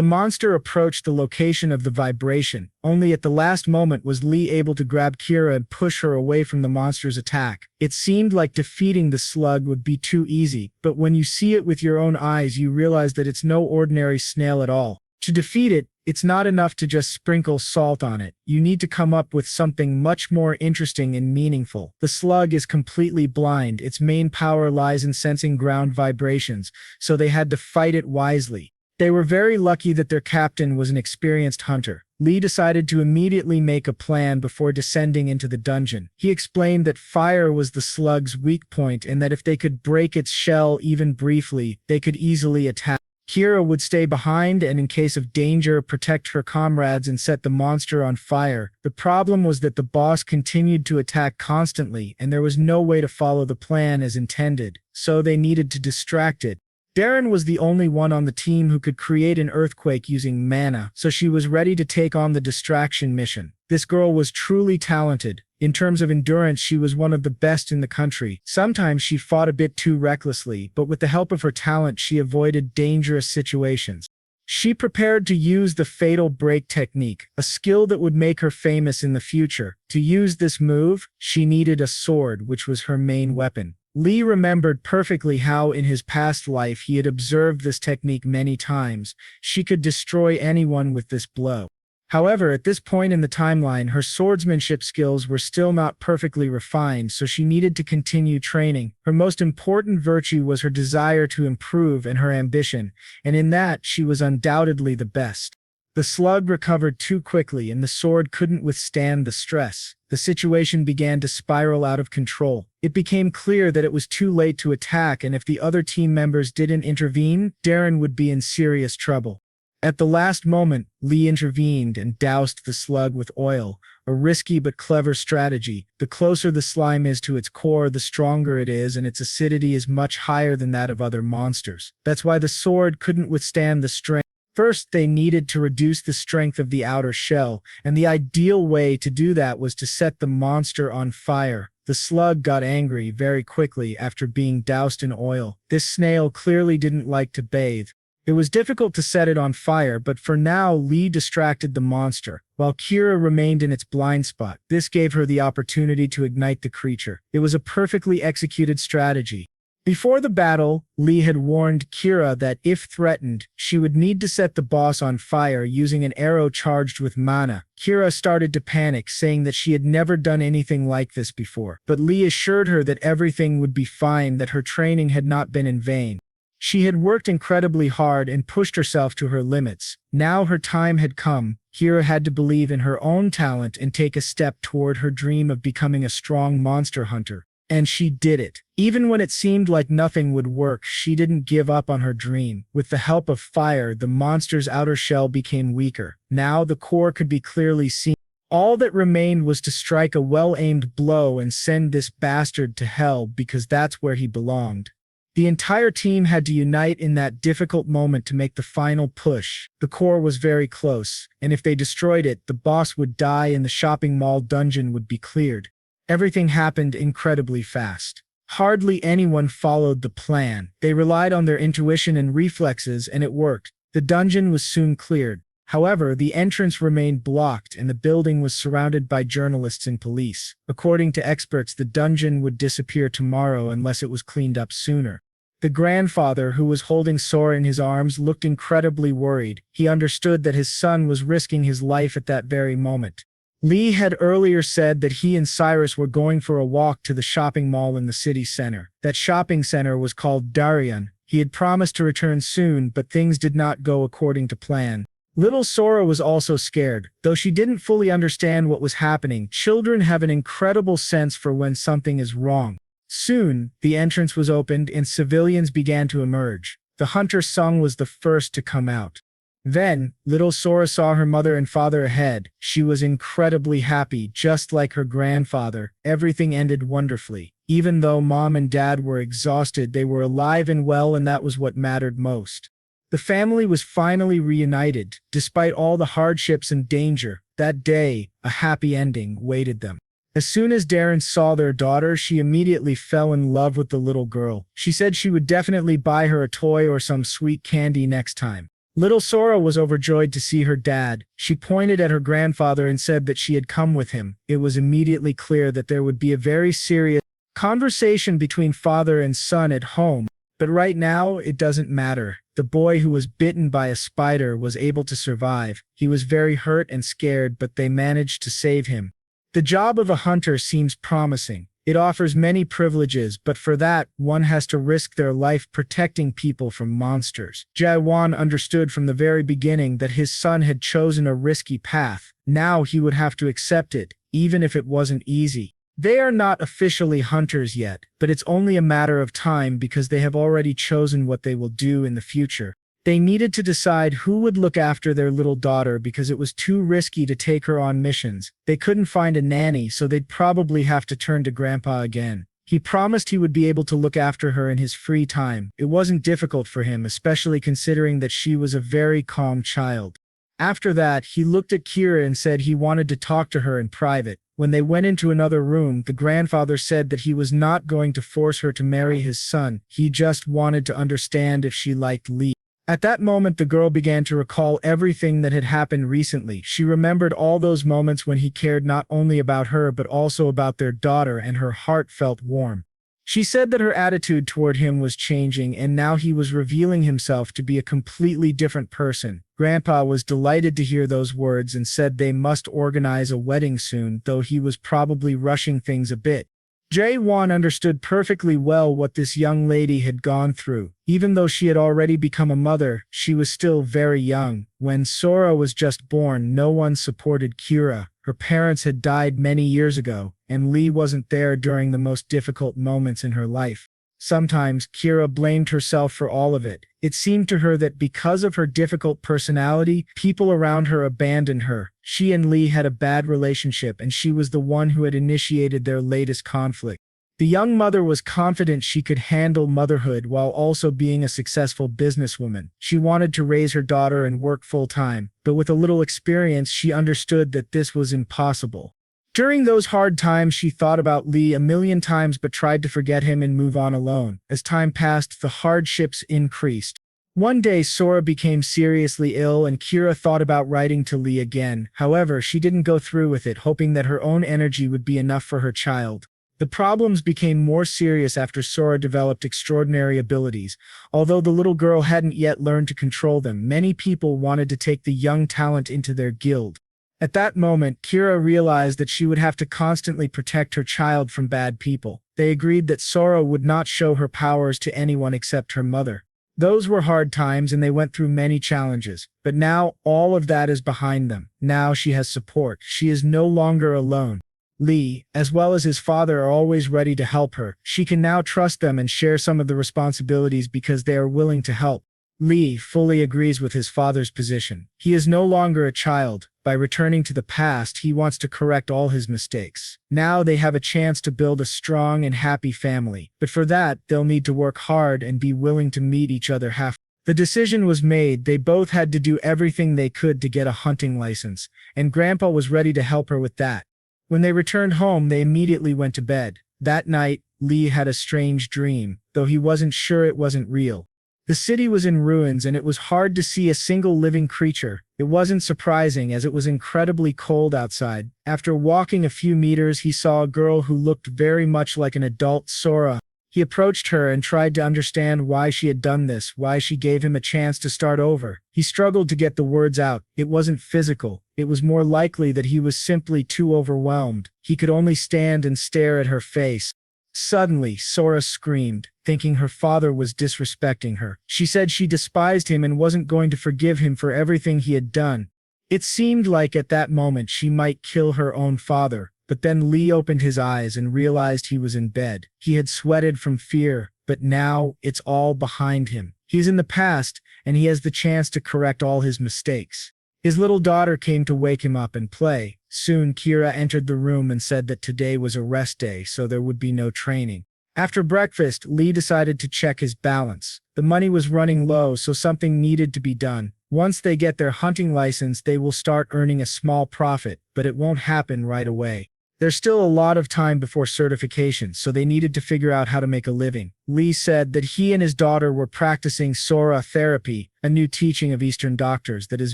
[SPEAKER 1] monster approached the location of the vibration. Only at the last moment was Lee able to grab Kira and push her away from the monster's attack. It seemed like defeating the slug would be too easy, but when you see it with your own eyes, you realize that it's no ordinary snail at all. To defeat it, it's not enough to just sprinkle salt on it. You need to come up with something much more interesting and meaningful. The slug is completely blind. Its main power lies in sensing ground vibrations, so they had to fight it wisely. They were very lucky that their captain was an experienced hunter. Lee decided to immediately make a plan before descending into the dungeon. He explained that fire was the slug's weak point and that if they could break its shell even briefly, they could easily attack. Kira would stay behind and in case of danger protect her comrades and set the monster on fire. The problem was that the boss continued to attack constantly and there was no way to follow the plan as intended, so they needed to distract it. Darren was the only one on the team who could create an earthquake using mana, so she was ready to take on the distraction mission. This girl was truly talented. In terms of endurance, she was one of the best in the country. Sometimes she fought a bit too recklessly, but with the help of her talent, she avoided dangerous situations. She prepared to use the fatal break technique, a skill that would make her famous in the future. To use this move, she needed a sword, which was her main weapon. Lee remembered perfectly how in his past life he had observed this technique many times. She could destroy anyone with this blow. However, at this point in the timeline, her swordsmanship skills were still not perfectly refined, so she needed to continue training. Her most important virtue was her desire to improve and her ambition, and in that, she was undoubtedly the best. The slug recovered too quickly and the sword couldn't withstand the stress. The situation began to spiral out of control. It became clear that it was too late to attack, and if the other team members didn't intervene, Darren would be in serious trouble. At the last moment, Lee intervened and doused the slug with oil, a risky but clever strategy. The closer the slime is to its core, the stronger it is, and its acidity is much higher than that of other monsters. That's why the sword couldn't withstand the strain. First, they needed to reduce the strength of the outer shell, and the ideal way to do that was to set the monster on fire. The slug got angry very quickly after being doused in oil. This snail clearly didn't like to bathe. It was difficult to set it on fire, but for now, Lee distracted the monster, while Kira remained in its blind spot. This gave her the opportunity to ignite the creature. It was a perfectly executed strategy. Before the battle, Lee had warned Kira that if threatened, she would need to set the boss on fire using an arrow charged with mana. Kira started to panic, saying that she had never done anything like this before, but Lee assured her that everything would be fine, that her training had not been in vain. She had worked incredibly hard and pushed herself to her limits. Now her time had come. Kira had to believe in her own talent and take a step toward her dream of becoming a strong monster hunter. And she did it. Even when it seemed like nothing would work, she didn't give up on her dream. With the help of fire, the monster's outer shell became weaker. Now the core could be clearly seen. All that remained was to strike a well-aimed blow and send this bastard to hell, because that's where he belonged. The entire team had to unite in that difficult moment to make the final push. The core was very close, and if they destroyed it, the boss would die and the shopping mall dungeon would be cleared. Everything happened incredibly fast. Hardly anyone followed the plan. They relied on their intuition and reflexes, and it worked. The dungeon was soon cleared. However, the entrance remained blocked and the building was surrounded by journalists and police. According to experts, the dungeon would disappear tomorrow unless it was cleaned up sooner. The grandfather, who was holding Sora in his arms, looked incredibly worried. He understood that his son was risking his life at that very moment. Lee had earlier said that he and Cyrus were going for a walk to the shopping mall in the city center. That shopping center was called Darien. He had promised to return soon, but things did not go according to plan. Little Sora was also scared. Though she didn't fully understand what was happening, children have an incredible sense for when something is wrong. Soon, the entrance was opened and civilians began to emerge. The hunter Sung was the first to come out. Then, little Sora saw her mother and father ahead. She was incredibly happy, just like her grandfather. Everything ended wonderfully. Even though mom and dad were exhausted, they were alive and well, and that was what mattered most. The family was finally reunited, despite all the hardships and danger. That day, a happy ending waited them. As soon as Darren saw their daughter, she immediately fell in love with the little girl. She said she would definitely buy her a toy or some sweet candy next time. Little Sora was overjoyed to see her dad. She pointed at her grandfather and said that she had come with him. It was immediately clear that there would be a very serious conversation between father and son at home. But right now, it doesn't matter. The boy who was bitten by a spider was able to survive. He was very hurt and scared, but they managed to save him. The job of a hunter seems promising. It offers many privileges, but for that, one has to risk their life protecting people from monsters. Jae-won understood from the very beginning that his son had chosen a risky path. Now he would have to accept it, even if it wasn't easy. They are not officially hunters yet, but it's only a matter of time because they have already chosen what they will do in the future. They needed to decide who would look after their little daughter because it was too risky to take her on missions. They couldn't find a nanny, so they'd probably have to turn to Grandpa again. He promised he would be able to look after her in his free time. It wasn't difficult for him, especially considering that she was a very calm child. After that, he looked at Kira and said he wanted to talk to her in private. When they went into another room, the grandfather said that he was not going to force her to marry his son. He just wanted to understand if she liked Lee. At that moment, the girl began to recall everything that had happened recently. She remembered all those moments when he cared not only about her but also about their daughter, and her heart felt warm. She said that her attitude toward him was changing, and now he was revealing himself to be a completely different person. Grandpa was delighted to hear those words and said they must organize a wedding soon, though he was probably rushing things a bit. Jae-won understood perfectly well what this young lady had gone through. Even though she had already become a mother, she was still very young. When Sora was just born, no one supported Kira. Her parents had died many years ago, and Lee wasn't there during the most difficult moments in her life. Sometimes, Kira blamed herself for all of it. It seemed to her that because of her difficult personality, people around her abandoned her. She and Lee had a bad relationship, and she was the one who had initiated their latest conflict. The young mother was confident she could handle motherhood while also being a successful businesswoman. She wanted to raise her daughter and work full-time, but with a little experience, she understood that this was impossible. During those hard times, she thought about Lee a million times but tried to forget him and move on alone. As time passed, the hardships increased. One day, Sora became seriously ill and Kira thought about writing to Lee again. However, she didn't go through with it, hoping that her own energy would be enough for her child. The problems became more serious after Sora developed extraordinary abilities. Although the little girl hadn't yet learned to control them, many people wanted to take the young talent into their guild. At that moment, Kira realized that she would have to constantly protect her child from bad people. They agreed that Sora would not show her powers to anyone except her mother. Those were hard times and they went through many challenges. But now, all of that is behind them. Now she has support. She is no longer alone. Lee, as well as his father, are always ready to help her. She can now trust them and share some of the responsibilities because they are willing to help. Lee fully agrees with his father's position. He is no longer a child. By returning to the past, he wants to correct all his mistakes. Now they have a chance to build a strong and happy family. But for that, they'll need to work hard and be willing to meet each other halfway. The decision was made. They both had to do everything they could to get a hunting license, and Grandpa was ready to help her with that. When they returned home, they immediately went to bed. That night, Lee had a strange dream, though he wasn't sure it wasn't real. The city was in ruins and it was hard to see a single living creature. It wasn't surprising as it was incredibly cold outside. After walking a few meters, he saw a girl who looked very much like an adult Sora. He approached her and tried to understand why she had done this, why she gave him a chance to start over. He struggled to get the words out. It wasn't physical. It was more likely that he was simply too overwhelmed. He could only stand and stare at her face. Suddenly, Sora screamed, thinking her father was disrespecting her. She said she despised him and wasn't going to forgive him for everything he had done. It seemed like at that moment she might kill her own father, but then Lee opened his eyes and realized he was in bed. He had sweated from fear, but now it's all behind him. He's in the past, and he has the chance to correct all his mistakes. His little daughter came to wake him up and play. Soon Kira entered the room and said that today was a rest day, so there would be no training. After breakfast, Lee decided to check his balance. The money was running low, so something needed to be done. Once they get their hunting license, they will start earning a small profit, but it won't happen right away. There's still a lot of time before certification, so they needed to figure out how to make a living. Lee said that he and his daughter were practicing Sora therapy, a new teaching of Eastern doctors that is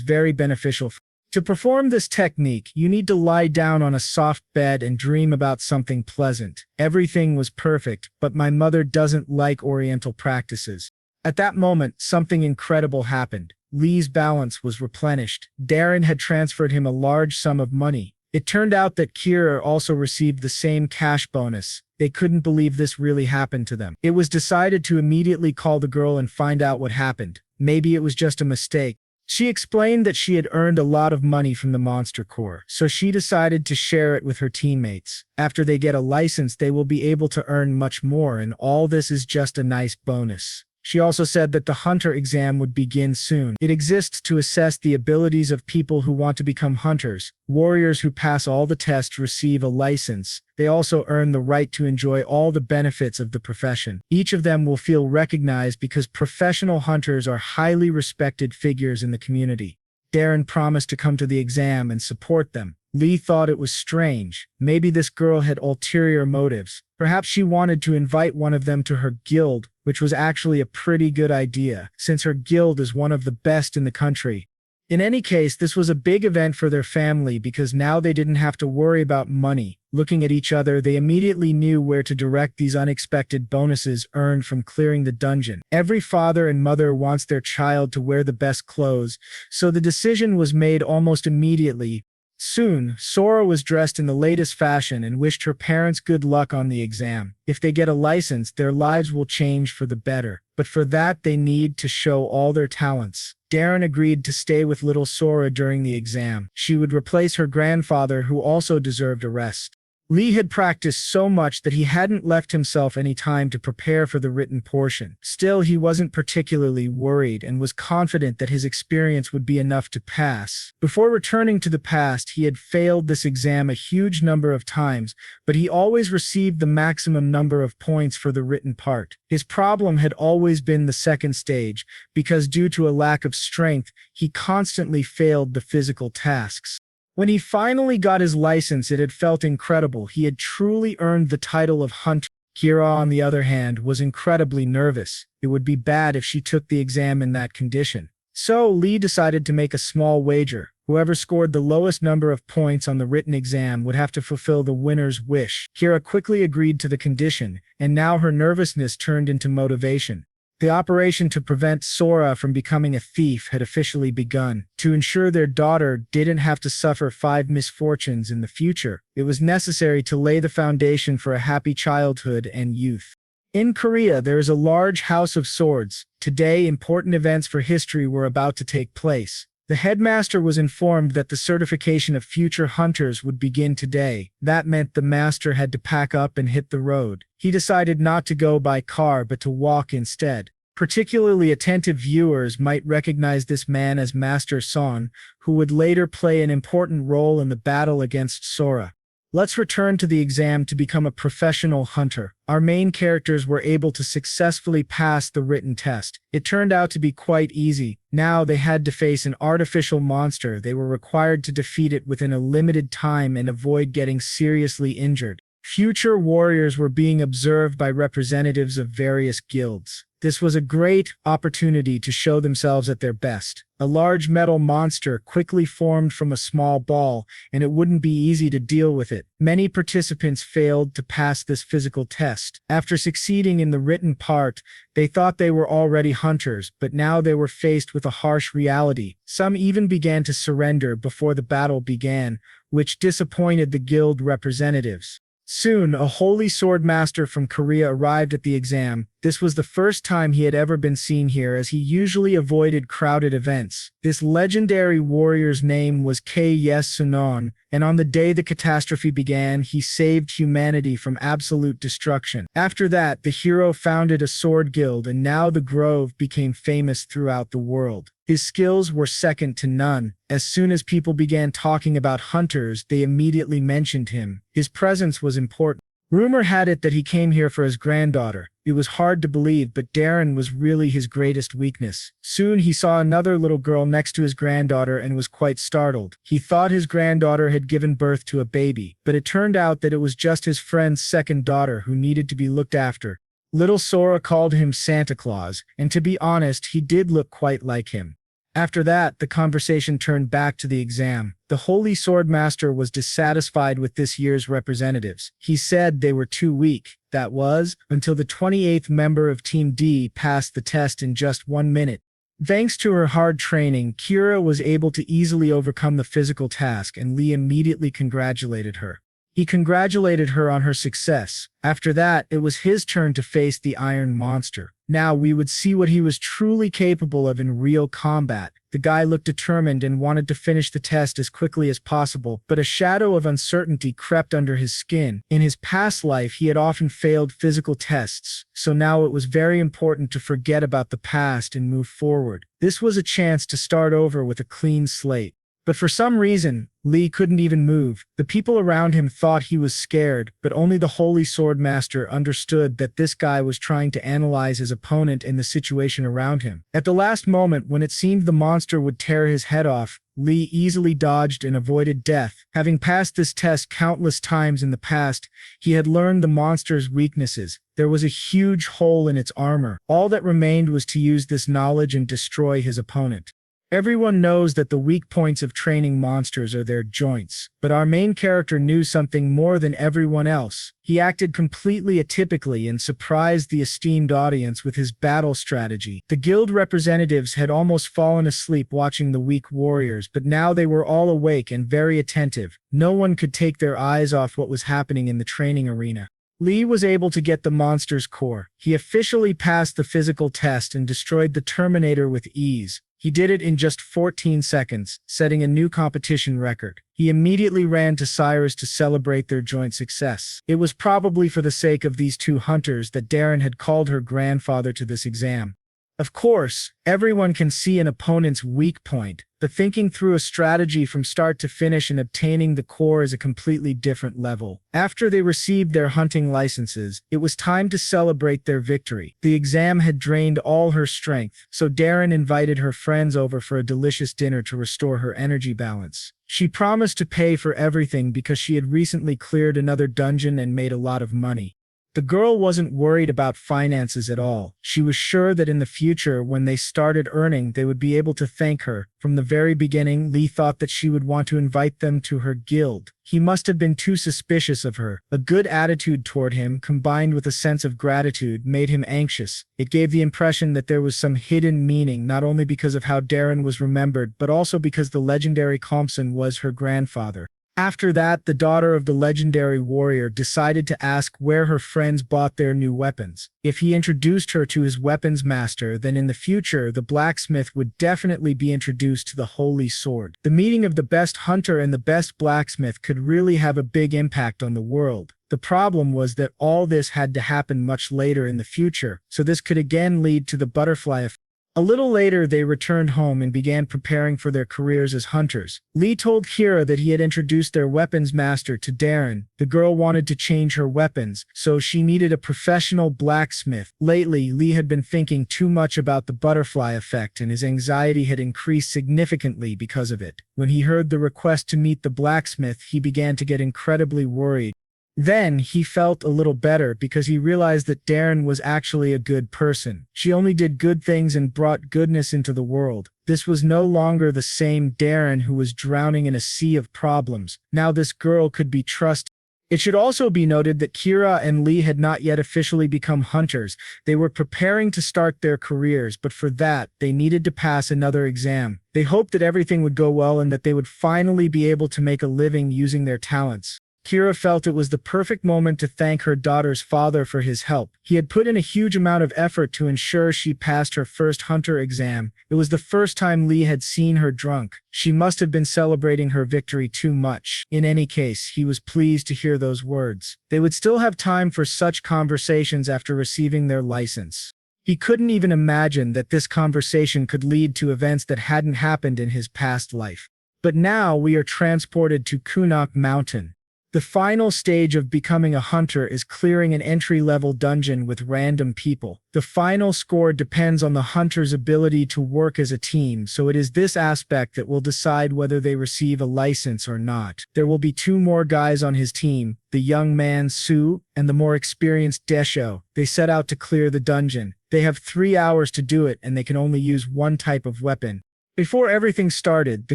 [SPEAKER 1] very beneficial. To perform this technique, you need to lie down on a soft bed and dream about something pleasant. Everything was perfect, but my mother doesn't like Oriental practices. At that moment, something incredible happened. Lee's balance was replenished. Darren had transferred him a large sum of money. It turned out that Kira also received the same cash bonus. They couldn't believe this really happened to them. It was decided to immediately call the girl and find out what happened. Maybe it was just a mistake. She explained that she had earned a lot of money from the Monster Corps, so she decided to share it with her teammates. After they get a license, they will be able to earn much more, and all this is just a nice bonus. She also said that the hunter exam would begin soon. It exists to assess the abilities of people who want to become hunters. Warriors who pass all the tests receive a license. They also earn the right to enjoy all the benefits of the profession. Each of them will feel recognized because professional hunters are highly respected figures in the community. Darren promised to come to the exam and support them. Lee thought it was strange. Maybe this girl had ulterior motives. Perhaps she wanted to invite one of them to her guild, which was actually a pretty good idea, since her guild is one of the best in the country. In any case, this was a big event for their family because now they didn't have to worry about money. Looking at each other, they immediately knew where to direct these unexpected bonuses earned from clearing the dungeon. Every father and mother wants their child to wear the best clothes, so the decision was made almost immediately. Soon, Sora was dressed in the latest fashion and wished her parents good luck on the exam. If they get a license, their lives will change for the better. But for that, they need to show all their talents. Darren agreed to stay with little Sora during the exam. She would replace her grandfather, who also deserved a rest. Lee had practiced so much that he hadn't left himself any time to prepare for the written portion. Still, he wasn't particularly worried and was confident that his experience would be enough to pass. Before returning to the past, he had failed this exam a huge number of times, but he always received the maximum number of points for the written part. His problem had always been the second stage, because due to a lack of strength, he constantly failed the physical tasks. When he finally got his license, it had felt incredible. He had truly earned the title of hunter. Kira, on the other hand, was incredibly nervous. It would be bad if she took the exam in that condition. So Lee decided to make a small wager. Whoever scored the lowest number of points on the written exam would have to fulfill the winner's wish. Kira quickly agreed to the condition, and now her nervousness turned into motivation. The operation to prevent Sora from becoming a thief had officially begun. To ensure their daughter didn't have to suffer 5 misfortunes in the future, it was necessary to lay the foundation for a happy childhood and youth. In Korea, there is a large house of swords. Today, important events for history were about to take place. The headmaster was informed that the certification of future hunters would begin today. That meant the master had to pack up and hit the road. He decided not to go by car but to walk instead. Particularly attentive viewers might recognize this man as Master Son, who would later play an important role in the battle against Sora. Let's return to the exam to become a professional hunter. Our main characters were able to successfully pass the written test. It turned out to be quite easy. Now they had to face an artificial monster. They were required to defeat it within a limited time and avoid getting seriously injured. Future warriors were being observed by representatives of various guilds. This was a great opportunity to show themselves at their best. A large metal monster quickly formed from a small ball, and it wouldn't be easy to deal with it. Many participants failed to pass this physical test. After succeeding in the written part, they thought they were already hunters, but now they were faced with a harsh reality. Some even began to surrender before the battle began, which disappointed the guild representatives. Soon, a holy sword master from Korea arrived at the exam. This was the first time he had ever been seen here, as he usually avoided crowded events. This legendary warrior's name was Sunon, and on the day the catastrophe began, he saved humanity from absolute destruction. After that, the hero founded a sword guild, and now the grove became famous throughout the world. His skills were second to none. As soon as people began talking about hunters, they immediately mentioned him. His presence was important. Rumor had it that he came here for his granddaughter. It was hard to believe, but Darren was really his greatest weakness. Soon he saw another little girl next to his granddaughter and was quite startled. He thought his granddaughter had given birth to a baby, but it turned out that it was just his friend's second daughter who needed to be looked after. Little Sora called him Santa Claus, and to be honest, he did look quite like him. After that, the conversation turned back to the exam. The Holy Sword Master was dissatisfied with this year's representatives. He said they were too weak. That was, until the 28th member of Team D passed the test in just 1 minute. Thanks to her hard training, Kira was able to easily overcome the physical task, and Lee immediately congratulated her. He congratulated her on her success. After that, it was his turn to face the Iron Monster. Now we would see what he was truly capable of in real combat. The guy looked determined and wanted to finish the test as quickly as possible, but a shadow of uncertainty crept under his skin. In his past life, he had often failed physical tests, so now it was very important to forget about the past and move forward. This was a chance to start over with a clean slate. But for some reason, Lee couldn't even move. The people around him thought he was scared, but only the Holy Sword Master understood that this guy was trying to analyze his opponent and the situation around him. At the last moment, when it seemed the monster would tear his head off, Lee easily dodged and avoided death. Having passed this test countless times in the past, he had learned the monster's weaknesses. There was a huge hole in its armor. All that remained was to use this knowledge and destroy his opponent. Everyone knows that the weak points of training monsters are their joints, but our main character knew something more than everyone else. He acted completely atypically and surprised the esteemed audience with his battle strategy. The guild representatives had almost fallen asleep watching the weak warriors, but now they were all awake and very attentive. No one could take their eyes off what was happening in the training arena. Lee was able to get the monster's core. He officially passed the physical test and destroyed the Terminator with ease. He did it in just 14 seconds, setting a new competition record. He immediately ran to Cyrus to celebrate their joint success. It was probably for the sake of these two hunters that Darren had called her grandfather to this exam. Of course, everyone can see an opponent's weak point, but thinking through a strategy from start to finish and obtaining the core is a completely different level. After they received their hunting licenses, it was time to celebrate their victory. The exam had drained all her strength, so Darren invited her friends over for a delicious dinner to restore her energy balance. She promised to pay for everything because she had recently cleared another dungeon and made a lot of money. The girl wasn't worried about finances at all. She was sure that in the future, when they started earning, they would be able to thank her. From the very beginning, Lee thought that she would want to invite them to her guild. He must have been too suspicious of her. A good attitude toward him, combined with a sense of gratitude, made him anxious. It gave the impression that there was some hidden meaning, not only because of how Darren was remembered, but also because the legendary Compson was her grandfather. After that, the daughter of the legendary warrior decided to ask where her friends bought their new weapons. If he introduced her to his weapons master, then in the future, the blacksmith would definitely be introduced to the holy sword. The meeting of the best hunter and the best blacksmith could really have a big impact on the world. The problem was that all this had to happen much later in the future, so this could again lead to the butterfly effect. A little later, they returned home and began preparing for their careers as hunters. Lee told Kira that he had introduced their weapons master to Darren. The girl wanted to change her weapons, so she needed a professional blacksmith. Lately, Lee had been thinking too much about the butterfly effect, and his anxiety had increased significantly because of it. When he heard the request to meet the blacksmith, he began to get incredibly worried. Then he felt a little better because he realized that Darren was actually a good person. She only did good things and brought goodness into the world. This was no longer the same Darren who was drowning in a sea of problems. Now this girl could be trusted. It should also be noted that Kira and Lee had not yet officially become hunters. They were preparing to start their careers, but for that, they needed to pass another exam. They hoped that everything would go well and that they would finally be able to make a living using their talents. Kira felt it was the perfect moment to thank her daughter's father for his help. He had put in a huge amount of effort to ensure she passed her first hunter exam. It was the first time Lee had seen her drunk. She must have been celebrating her victory too much. In any case, he was pleased to hear those words. They would still have time for such conversations after receiving their license. He couldn't even imagine that this conversation could lead to events that hadn't happened in his past life. But now we are transported to Kunak Mountain. The final stage of becoming a hunter is clearing an entry-level dungeon with random people. The final score depends on the hunter's ability to work as a team, so it is this aspect that will decide whether they receive a license or not. There will be two more guys on his team, the young man Soo and the more experienced Desho. They set out to clear the dungeon. They have 3 hours to do it, and they can only use one type of weapon. Before everything started, the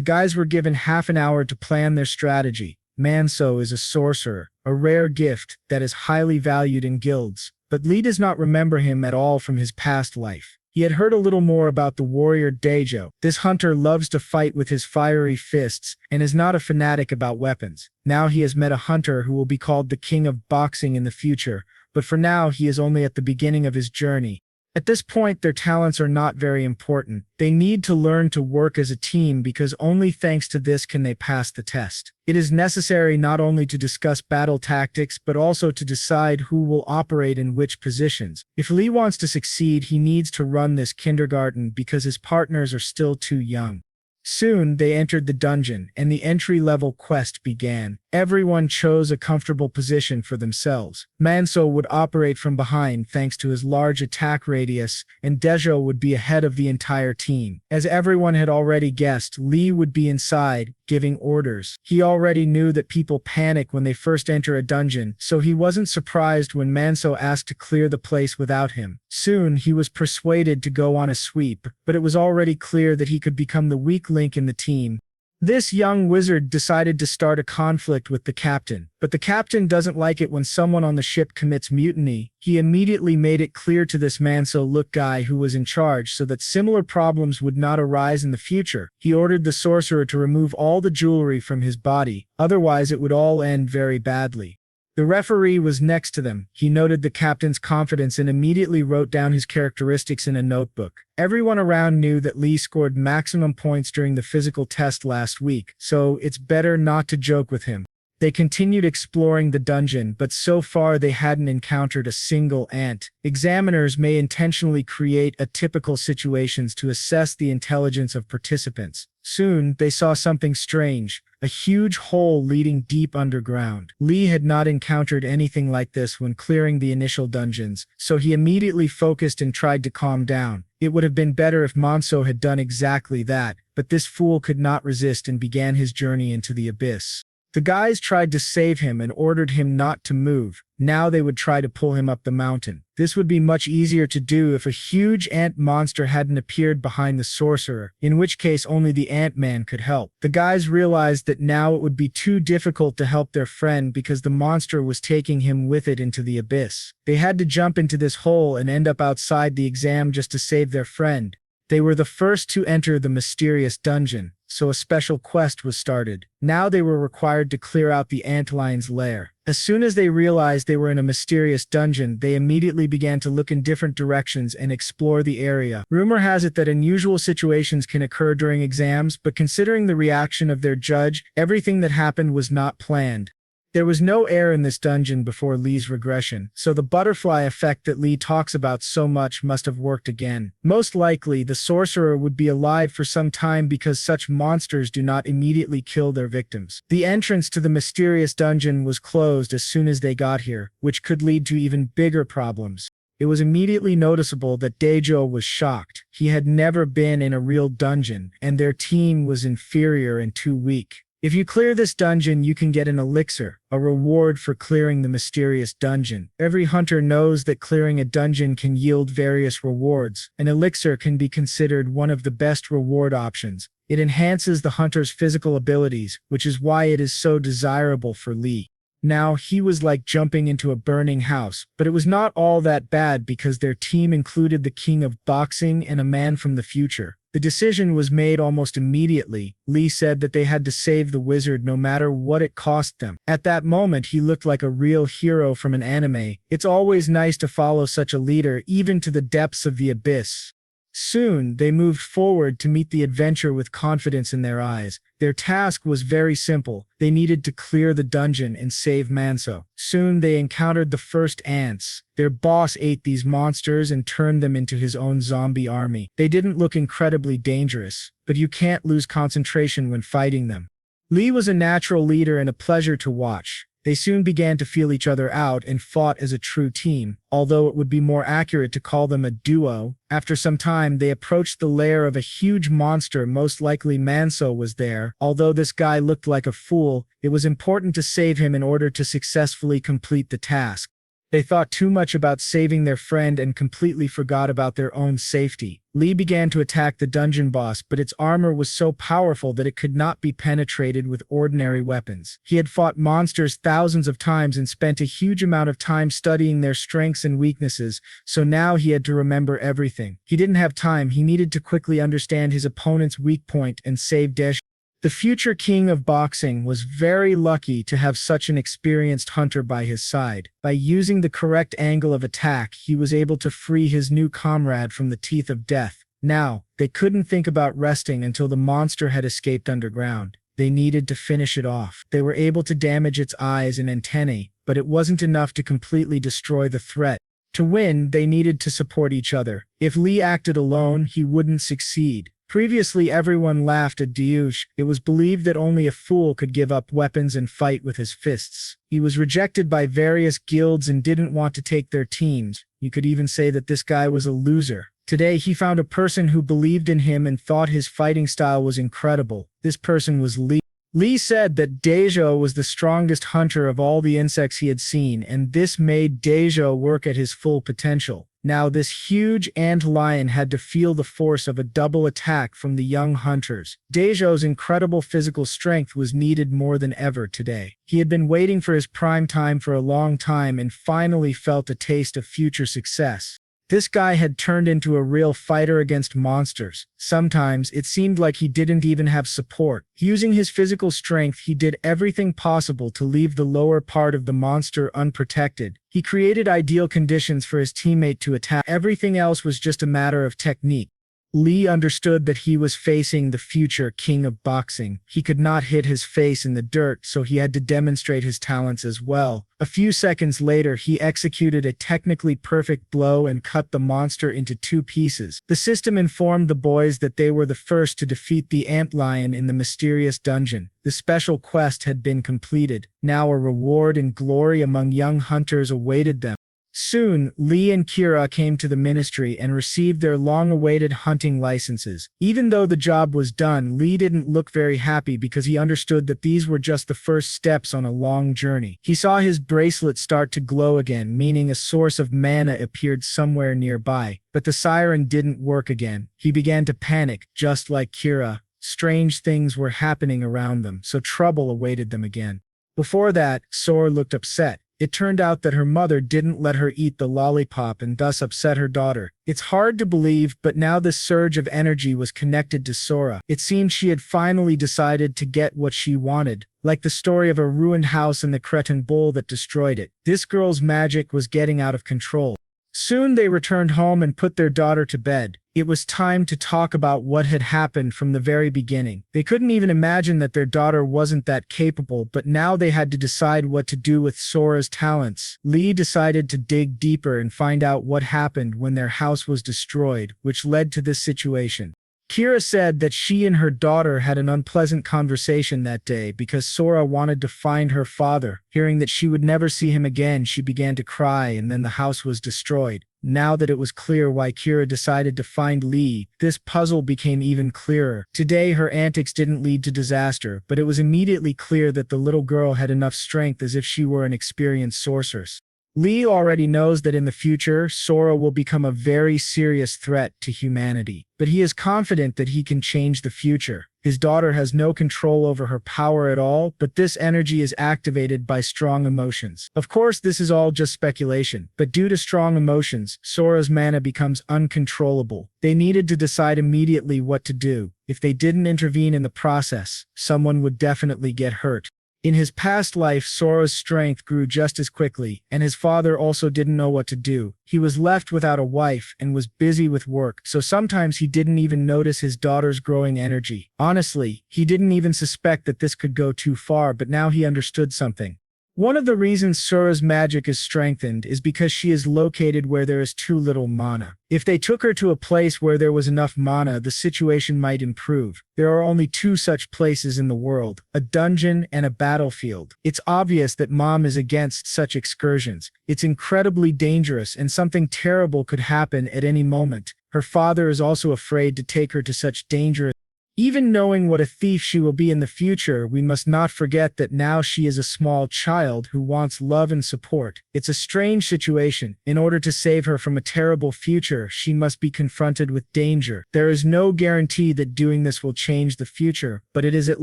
[SPEAKER 1] guys were given half an hour to plan their strategy. Manso is a sorcerer, a rare gift that is highly valued in guilds, but Lee does not remember him at all from his past life. He had heard a little more about the warrior Daejo. This hunter loves to fight with his fiery fists and is not a fanatic about weapons. Now he has met a hunter who will be called the king of boxing in the future, but for now he is only at the beginning of his journey. At this point, their talents are not very important. They need to learn to work as a team because only thanks to this can they pass the test. It is necessary not only to discuss battle tactics but also to decide who will operate in which positions. If Lee wants to succeed, he needs to run this kindergarten because his partners are still too young. Soon, they entered the dungeon, and the entry-level quest began. Everyone chose a comfortable position for themselves. Manso would operate from behind thanks to his large attack radius, and Daejo would be ahead of the entire team. As everyone had already guessed, Lee would be inside, giving orders. He already knew that people panic when they first enter a dungeon, so he wasn't surprised when Manso asked to clear the place without him. Soon, he was persuaded to go on a sweep, but it was already clear that he could become the weak link in the team. This young wizard decided to start a conflict with the captain, but the captain doesn't like it when someone on the ship commits mutiny. He immediately made it clear to this Manso-look guy who was in charge so that similar problems would not arise in the future. He ordered the sorcerer to remove all the jewelry from his body, otherwise it would all end very badly. The referee was next to them. He noted the captain's confidence and immediately wrote down his characteristics in a notebook. Everyone around knew that Lee scored maximum points during the physical test last week, so it's better not to joke with him. They continued exploring the dungeon, but so far they hadn't encountered a single ant. Examiners may intentionally create atypical situations to assess the intelligence of participants. Soon, they saw something strange, a huge hole leading deep underground. Lee had not encountered anything like this when clearing the initial dungeons, so he immediately focused and tried to calm down. It would have been better if Manso had done exactly that, but this fool could not resist and began his journey into the abyss. The guys tried to save him and ordered him not to move. Now they would try to pull him up the mountain. This would be much easier to do if a huge ant monster hadn't appeared behind the sorcerer, in which case only the Ant-Man could help. The guys realized that now it would be too difficult to help their friend because the monster was taking him with it into the abyss. They had to jump into this hole and end up outside the exam just to save their friend. They were the first to enter the mysterious dungeon, so a special quest was started. Now they were required to clear out the antlion's lair. As soon as they realized they were in a mysterious dungeon, they immediately began to look in different directions and explore the area. Rumor has it that unusual situations can occur during exams, but considering the reaction of their judge, everything that happened was not planned. There was no air in this dungeon before Lee's regression, so the butterfly effect that Lee talks about so much must have worked again. Most likely, the sorcerer would be alive for some time because such monsters do not immediately kill their victims. The entrance to the mysterious dungeon was closed as soon as they got here, which could lead to even bigger problems. It was immediately noticeable that Daejo was shocked. He had never been in a real dungeon, and their team was inferior and too weak. If you clear this dungeon, you can get an elixir, a reward for clearing the mysterious dungeon. Every hunter knows that clearing a dungeon can yield various rewards. An elixir can be considered one of the best reward options. It enhances the hunter's physical abilities, which is why it is so desirable for Lee. Now, he was like jumping into a burning house, but it was not all that bad because their team included the king of boxing and a man from the future. The decision was made almost immediately. Lee said that they had to save the wizard no matter what it cost them. At that moment, he looked like a real hero from an anime. It's always nice to follow such a leader, even to the depths of the abyss. Soon, they moved forward to meet the adventure with confidence in their eyes. Their task was very simple. They needed to clear the dungeon and save Manso. Soon, they encountered the first ants. Their boss ate these monsters and turned them into his own zombie army. They didn't look incredibly dangerous, but you can't lose concentration when fighting them. Lee was a natural leader and a pleasure to watch. They soon began to feel each other out and fought as a true team, although it would be more accurate to call them a duo. After some time, they approached the lair of a huge monster. Most likely Manso was there. Although this guy looked like a fool, it was important to save him in order to successfully complete the task. They thought too much about saving their friend and completely forgot about their own safety. Lee began to attack the dungeon boss, but its armor was so powerful that it could not be penetrated with ordinary weapons. He had fought monsters thousands of times and spent a huge amount of time studying their strengths and weaknesses, so now he had to remember everything. He didn't have time. He needed to quickly understand his opponent's weak point and save Daesh. The future king of boxing was very lucky to have such an experienced hunter by his side. By using the correct angle of attack, he was able to free his new comrade from the teeth of death. Now, they couldn't think about resting until the monster had escaped underground. They needed to finish it off. They were able to damage its eyes and antennae, but it wasn't enough to completely destroy the threat. To win, they needed to support each other. If Lee acted alone, he wouldn't succeed. Previously, everyone laughed at Daesh. It was believed that only a fool could give up weapons and fight with his fists. He was rejected by various guilds and didn't want to take their teams. You could even say that this guy was a loser. Today, he found a person who believed in him and thought his fighting style was incredible. This person was Lee. Lee said that Daejo was the strongest hunter of all the insects he had seen, and this made Daejo work at his full potential. Now this huge ant lion had to feel the force of a double attack from the young hunters. Daejo's incredible physical strength was needed more than ever today. He had been waiting for his prime time for a long time and finally felt a taste of future success. This guy had turned into a real fighter against monsters. Sometimes it seemed like he didn't even have support. Using his physical strength, he did everything possible to leave the lower part of the monster unprotected. He created ideal conditions for his teammate to attack. Everything else was just a matter of technique. Lee understood that he was facing the future king of boxing. He could not hit his face in the dirt, so he had to demonstrate his talents as well. A few seconds later, he executed a technically perfect blow and cut the monster into 2 pieces. The system informed the boys that they were the first to defeat the antlion in the mysterious dungeon. The special quest had been completed. Now a reward and glory among young hunters awaited them. Soon, Lee and Kira came to the ministry and received their long-awaited hunting licenses. Even though the job was done, Lee didn't look very happy because he understood that these were just the first steps on a long journey. He saw his bracelet start to glow again, meaning a source of mana appeared somewhere nearby. But the siren didn't work again. He began to panic, just like Kira. Strange things were happening around them, so trouble awaited them again. Before that, Sora looked upset. It turned out that her mother didn't let her eat the lollipop and thus upset her daughter. It's hard to believe, but now this surge of energy was connected to Sora. It seemed she had finally decided to get what she wanted, like the story of a ruined house and the cretin bull that destroyed it. This girl's magic was getting out of control. Soon they returned home and put their daughter to bed. It was time to talk about what had happened from the very beginning. They couldn't even imagine that their daughter wasn't that capable, but now they had to decide what to do with Sora's talents. Lee decided to dig deeper and find out what happened when their house was destroyed, which led to this situation. Kira said that she and her daughter had an unpleasant conversation that day because Sora wanted to find her father. Hearing that she would never see him again, she began to cry, and then the house was destroyed. Now that it was clear why Kira decided to find Lee, this puzzle became even clearer. Today, her antics didn't lead to disaster, but it was immediately clear that the little girl had enough strength as if she were an experienced sorceress. Lee already knows that in the future, Sora will become a very serious threat to humanity, but he is confident that he can change the future. His daughter has no control over her power at all, but this energy is activated by strong emotions. Of course, this is all just speculation, but due to strong emotions, Sora's mana becomes uncontrollable. They needed to decide immediately what to do. If they didn't intervene in the process, someone would definitely get hurt. In his past life, Sora's strength grew just as quickly, and his father also didn't know what to do. He was left without a wife and was busy with work, so sometimes he didn't even notice his daughter's growing energy. Honestly, he didn't even suspect that this could go too far, but now he understood something. One of the reasons Sora's magic is strengthened is because she is located where there is too little mana. If they took her to a place where there was enough mana, the situation might improve. There are only two such places in the world, a dungeon and a battlefield. It's obvious that Mom is against such excursions. It's incredibly dangerous and something terrible could happen at any moment. Her father is also afraid to take her to such dangerous. Even knowing what a thief she will be in the future, we must not forget that now she is a small child who wants love and support. It's a strange situation. In order to save her from a terrible future, she must be confronted with danger. There is no guarantee that doing this will change the future, but it is at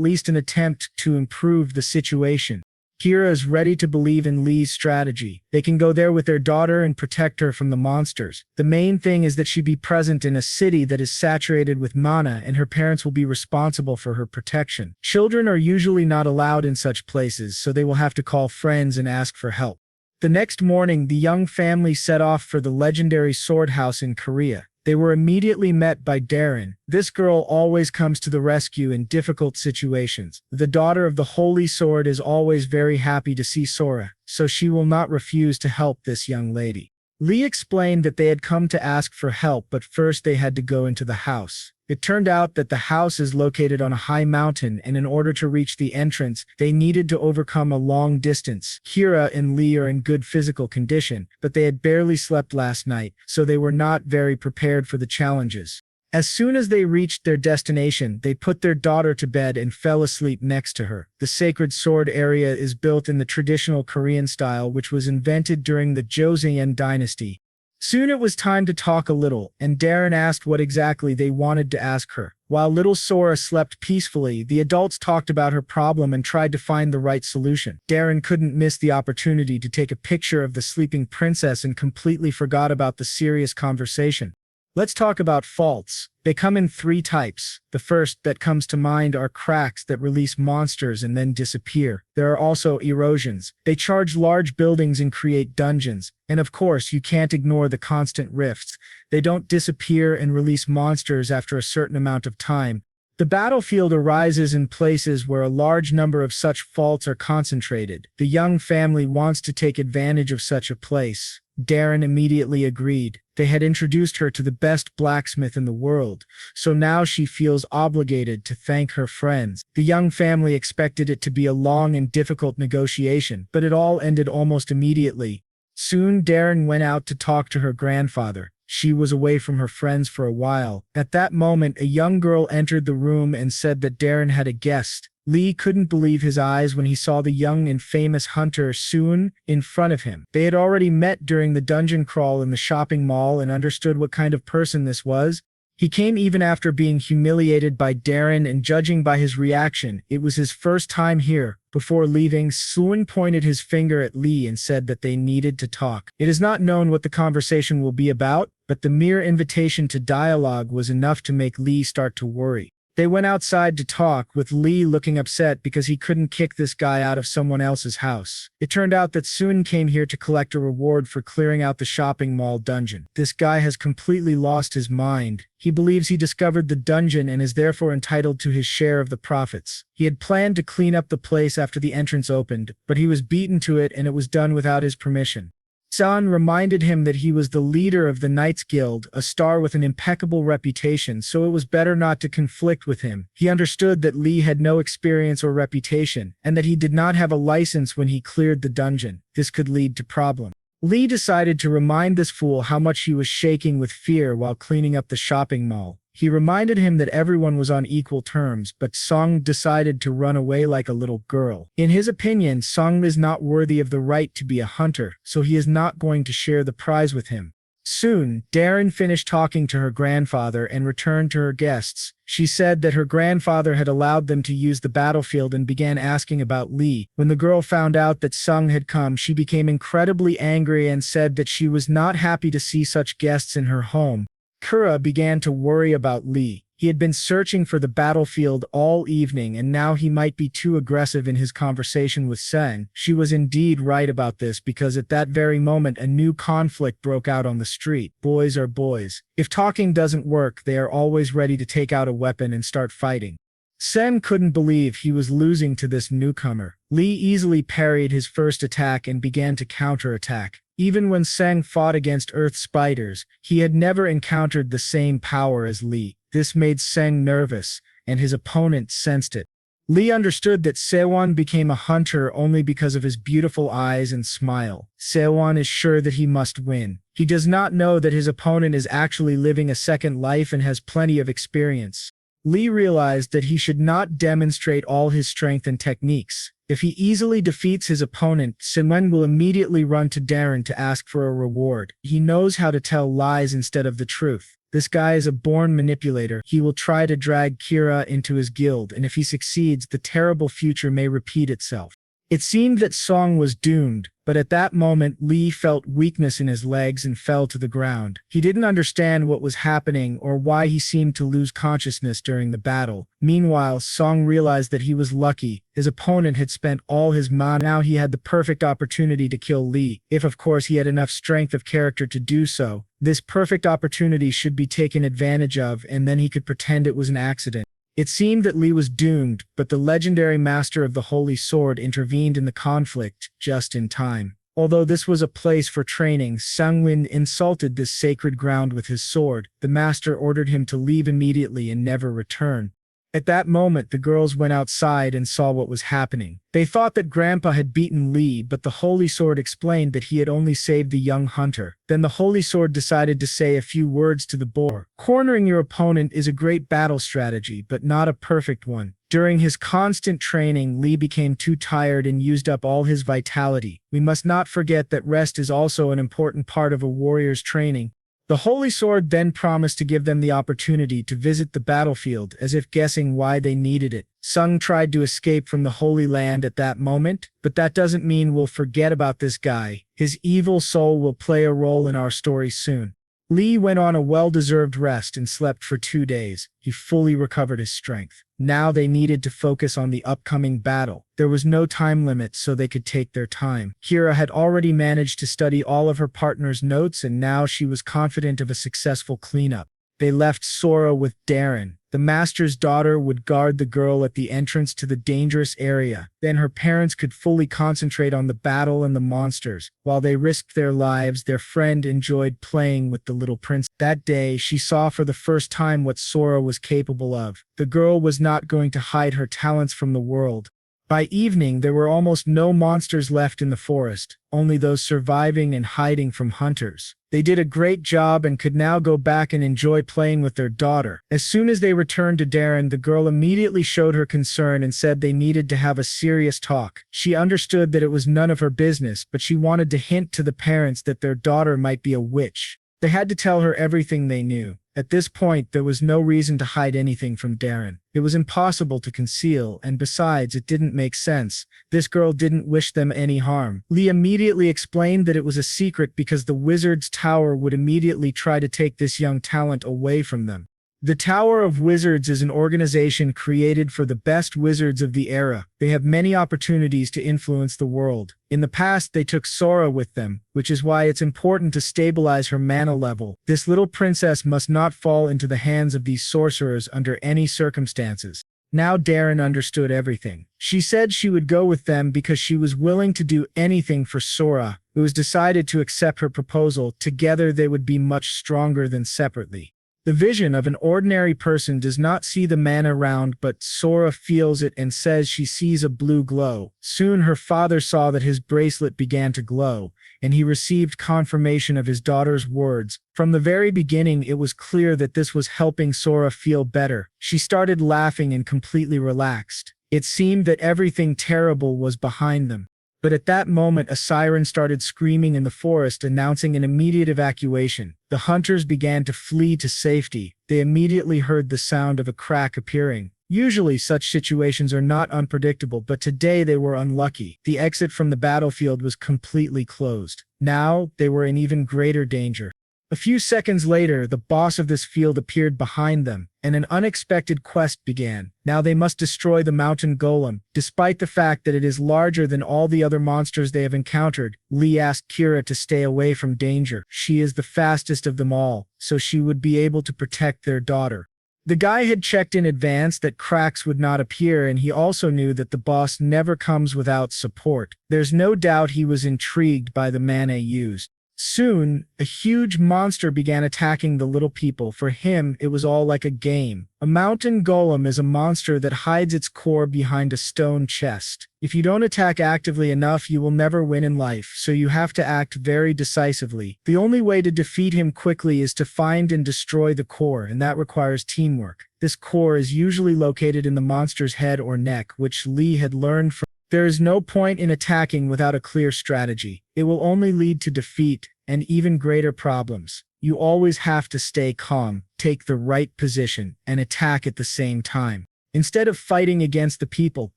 [SPEAKER 1] least an attempt to improve the situation. Kira is ready to believe in Lee's strategy. They can go there with their daughter and protect her from the monsters. The main thing is that she be present in a city that is saturated with mana, and her parents will be responsible for her protection. Children are usually not allowed in such places, so they will have to call friends and ask for help. The next morning, the young family set off for the legendary sword house in Korea. They were immediately met by Darren. This girl always comes to the rescue in difficult situations. The daughter of the Holy Sword is always very happy to see Sora, so she will not refuse to help this young lady. Lee explained that they had come to ask for help, but first they had to go into the house. It turned out that the house is located on a high mountain, and in order to reach the entrance, they needed to overcome a long distance. Kira and Lee are in good physical condition, but they had barely slept last night, so they were not very prepared for the challenges. As soon as they reached their destination, they put their daughter to bed and fell asleep next to her. The sacred sword area is built in the traditional Korean style, which was invented during the Joseon dynasty. Soon it was time to talk a little, and Darren asked what exactly they wanted to ask her. While little Sora slept peacefully, the adults talked about her problem and tried to find the right solution. Darren couldn't miss the opportunity to take a picture of the sleeping princess and completely forgot about the serious conversation. Let's talk about faults. They come in three types. The first that comes to mind are cracks that release monsters and then disappear. There are also erosions. They charge large buildings and create dungeons. And of course, you can't ignore the constant rifts. They don't disappear and release monsters after a certain amount of time. The battlefield arises in places where a large number of such faults are concentrated. The young family wants to take advantage of such a place. Darren immediately agreed. They had introduced her to the best blacksmith in the world, so now she feels obligated to thank her friends. The young family expected it to be a long and difficult negotiation, but it all ended almost immediately. Soon Darren went out to talk to her grandfather. She was away from her friends for a while. At that moment, a young girl entered the room and said that Darren had a guest. Lee couldn't believe his eyes when he saw the young and famous hunter Seo-jun in front of him. They had already met during the dungeon crawl in the shopping mall and understood what kind of person this was. He came even after being humiliated by Darren, and judging by his reaction, it was his first time here. Before leaving, Seo-jun pointed his finger at Lee and said that they needed to talk. It is not known what the conversation will be about, but the mere invitation to dialogue was enough to make Lee start to worry. They went outside to talk, with Lee looking upset because he couldn't kick this guy out of someone else's house. It turned out that Seo-jun came here to collect a reward for clearing out the shopping mall dungeon. This guy has completely lost his mind. He believes he discovered the dungeon and is therefore entitled to his share of the profits. He had planned to clean up the place after the entrance opened, but he was beaten to it and it was done without his permission. Seo-jun reminded him that he was the leader of the Knights Guild, a star with an impeccable reputation, so it was better not to conflict with him. He understood that Lee had no experience or reputation, and that he did not have a license when he cleared the dungeon. This could lead to problems. Lee decided to remind this fool how much he was shaking with fear while cleaning up the shopping mall. He reminded him that everyone was on equal terms, but Song decided to run away like a little girl. In his opinion, Song is not worthy of the right to be a hunter, so he is not going to share the prize with him. Soon, Darren finished talking to her grandfather and returned to her guests. She said that her grandfather had allowed them to use the battlefield and began asking about Lee. When the girl found out that Sung had come, she became incredibly angry and said that she was not happy to see such guests in her home. Kura began to worry about Lee. He had been searching for the battlefield all evening, and now he might be too aggressive in his conversation with Seng. She was indeed right about this, because at that very moment a new conflict broke out on the street. Boys are boys. If talking doesn't work, they are always ready to take out a weapon and start fighting. Seng couldn't believe he was losing to this newcomer. Lee easily parried his first attack and began to counterattack. Even when Seng fought against Earth spiders, he had never encountered the same power as Lee. This made Seng nervous, and his opponent sensed it. Lee understood that Seo-jun became a hunter only because of his beautiful eyes and smile. Seo-jun is sure that he must win. He does not know that his opponent is actually living a second life and has plenty of experience. Lee realized that he should not demonstrate all his strength and techniques. If he easily defeats his opponent, Seo-jun will immediately run to Darren to ask for a reward. He knows how to tell lies instead of the truth. This guy is a born manipulator. He will try to drag Kira into his guild, and if he succeeds, the terrible future may repeat itself. It seemed that Song was doomed, but at that moment Lee felt weakness in his legs and fell to the ground. He didn't understand what was happening or why he seemed to lose consciousness during the battle. Meanwhile, Song realized that he was lucky. His opponent had spent all his mana. Now he had the perfect opportunity to kill Lee, if of course he had enough strength of character to do so. This perfect opportunity should be taken advantage of, and then he could pretend it was an accident. It seemed that Lee was doomed, but the legendary master of the Holy Sword intervened in the conflict just in time. Although this was a place for training, Sang-win insulted this sacred ground with his sword. The master ordered him to leave immediately and never return. At that moment, the girls went outside and saw what was happening. They thought that Grandpa had beaten Lee, but the Holy Sword explained that he had only saved the young hunter. Then the Holy Sword decided to say a few words to the boy. Cornering your opponent is a great battle strategy, but not a perfect one. During his constant training, Lee became too tired and used up all his vitality. We must not forget that rest is also an important part of a warrior's training. The Holy Sword then promised to give them the opportunity to visit the battlefield, as if guessing why they needed it. Sung tried to escape from the Holy Land at that moment, but that doesn't mean we'll forget about this guy. His evil soul will play a role in our story soon. Lee went on a well-deserved rest and slept for 2 days. He fully recovered his strength. Now they needed to focus on the upcoming battle. There was no time limit, so they could take their time. Kira had already managed to study all of her partner's notes, and now she was confident of a successful cleanup. They left Sora with Darren. The master's daughter would guard the girl at the entrance to the dangerous area. Then her parents could fully concentrate on the battle and the monsters. While they risked their lives, their friend enjoyed playing with the little prince. That day, she saw for the first time what Sora was capable of. The girl was not going to hide her talents from the world. By evening, there were almost no monsters left in the forest, only those surviving and hiding from hunters. They did a great job and could now go back and enjoy playing with their daughter. As soon as they returned to Darren, the girl immediately showed her concern and said they needed to have a serious talk. She understood that it was none of her business, but she wanted to hint to the parents that their daughter might be a witch. They had to tell her everything they knew. At this point, there was no reason to hide anything from Darren. It was impossible to conceal, and besides, it didn't make sense. This girl didn't wish them any harm. Lee immediately explained that it was a secret because the Wizard's Tower would immediately try to take this young talent away from them. The Tower of Wizards is an organization created for the best wizards of the era. They have many opportunities to influence the world. In the past, they took Sora with them, which is why it's important to stabilize her mana level. This little princess must not fall into the hands of these sorcerers under any circumstances. Now Darren understood everything. She said she would go with them because she was willing to do anything for Sora. It was decided to accept her proposal. Together they would be much stronger than separately. The vision of an ordinary person does not see the mana round, but Sora feels it and says she sees a blue glow. Soon her father saw that his bracelet began to glow, and he received confirmation of his daughter's words. From the very beginning, it was clear that this was helping Sora feel better. She started laughing and completely relaxed. It seemed that everything terrible was behind them. But at that moment, a siren started screaming in the forest, announcing an immediate evacuation. The hunters began to flee to safety. They immediately heard the sound of a crack appearing. Usually such situations are not unpredictable, but today they were unlucky. The exit from the battlefield was completely closed. Now, they were in even greater danger. A few seconds later, the boss of this field appeared behind them, and an unexpected quest began. Now they must destroy the mountain golem. Despite the fact that it is larger than all the other monsters they have encountered, Lee asked Kira to stay away from danger. She is the fastest of them all, so she would be able to protect their daughter. The guy had checked in advance that cracks would not appear, and he also knew that the boss never comes without support. There's no doubt he was intrigued by the mana used. Soon, a huge monster began attacking the little people. For him, it was all like a game. A mountain golem is a monster that hides its core behind a stone chest. If you don't attack actively enough, you will never win in life, so you have to act very decisively. The only way to defeat him quickly is to find and destroy the core, and that requires teamwork. This core is usually located in the monster's head or neck, which Lee had learned from. There is no point in attacking without a clear strategy. It will only lead to defeat and even greater problems. You always have to stay calm, take the right position, and attack at the same time. Instead of fighting against the people,